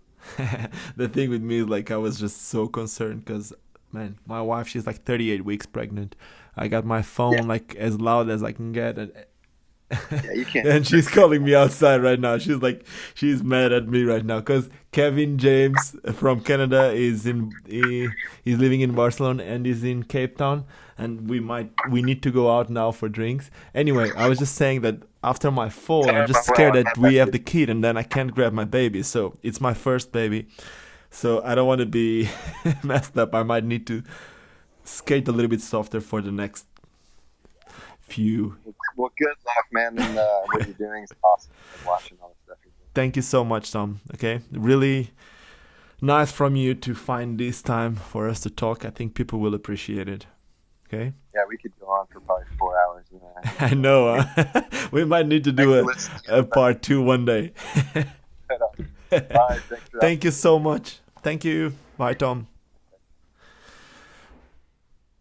The thing with me is, like, I was just so concerned because, man, my wife, she's like 38 weeks pregnant. I got my phone like as loud as I can get, and you can't. And she's calling me outside right now. She's like, she's mad at me right now because Kevin James from Canada is he's living in Barcelona and is in Cape Town, and we need to go out now for drinks. Anyway, I was just saying that after my fall, I'm just scared that we have the kid and then I can't grab my baby. So it's my first baby, so I don't want to be messed up. I might need to skate a little bit softer for the next few. Well, good luck, man, and what you're doing is awesome. I'm watching all the stuff you're doing. Thank you so much, Tom. Okay, really nice from you to find this time for us to talk. I think people will appreciate it. Okay. Yeah, we could go on for probably 4 hours. You know? I know. We might need to do a part 2 one day. All right, thank you so much. Thank you. Bye, Tom.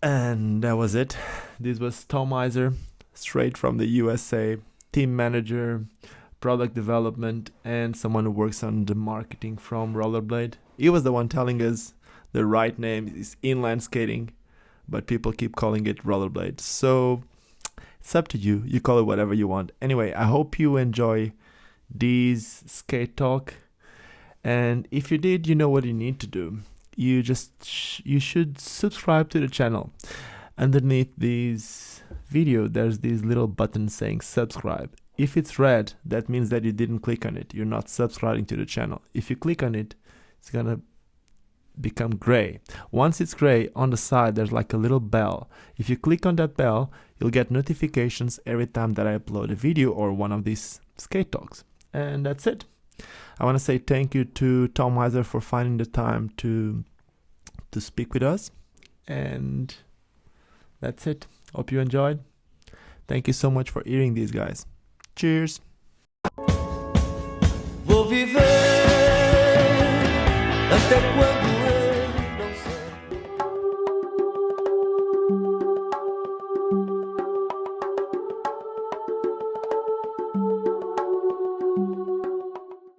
And that was it. This was Tom Hyser, straight from the USA, team manager, product development, and someone who works on the marketing from Rollerblade. He was the one telling us the right name is inline skating, but people keep calling it Rollerblade. So it's up to you. You call it whatever you want. Anyway, I hope you enjoy these skate talk. And if you did, you know what you need to do. You should subscribe to the channel. Underneath this video, there's this little button saying subscribe. If it's red, that means that you didn't click on it. You're not subscribing to the channel. If you click on it, it's gonna become gray. Once it's gray, on the side there's like a little bell. If you click on that bell, you'll get notifications every time that I upload a video or one of these skate talks. And that's it. I want to say thank you to Tom Hyser for finding the time to speak with us. And that's it. Hope you enjoyed. Thank you so much for hearing these guys. Cheers. Vou viver até quando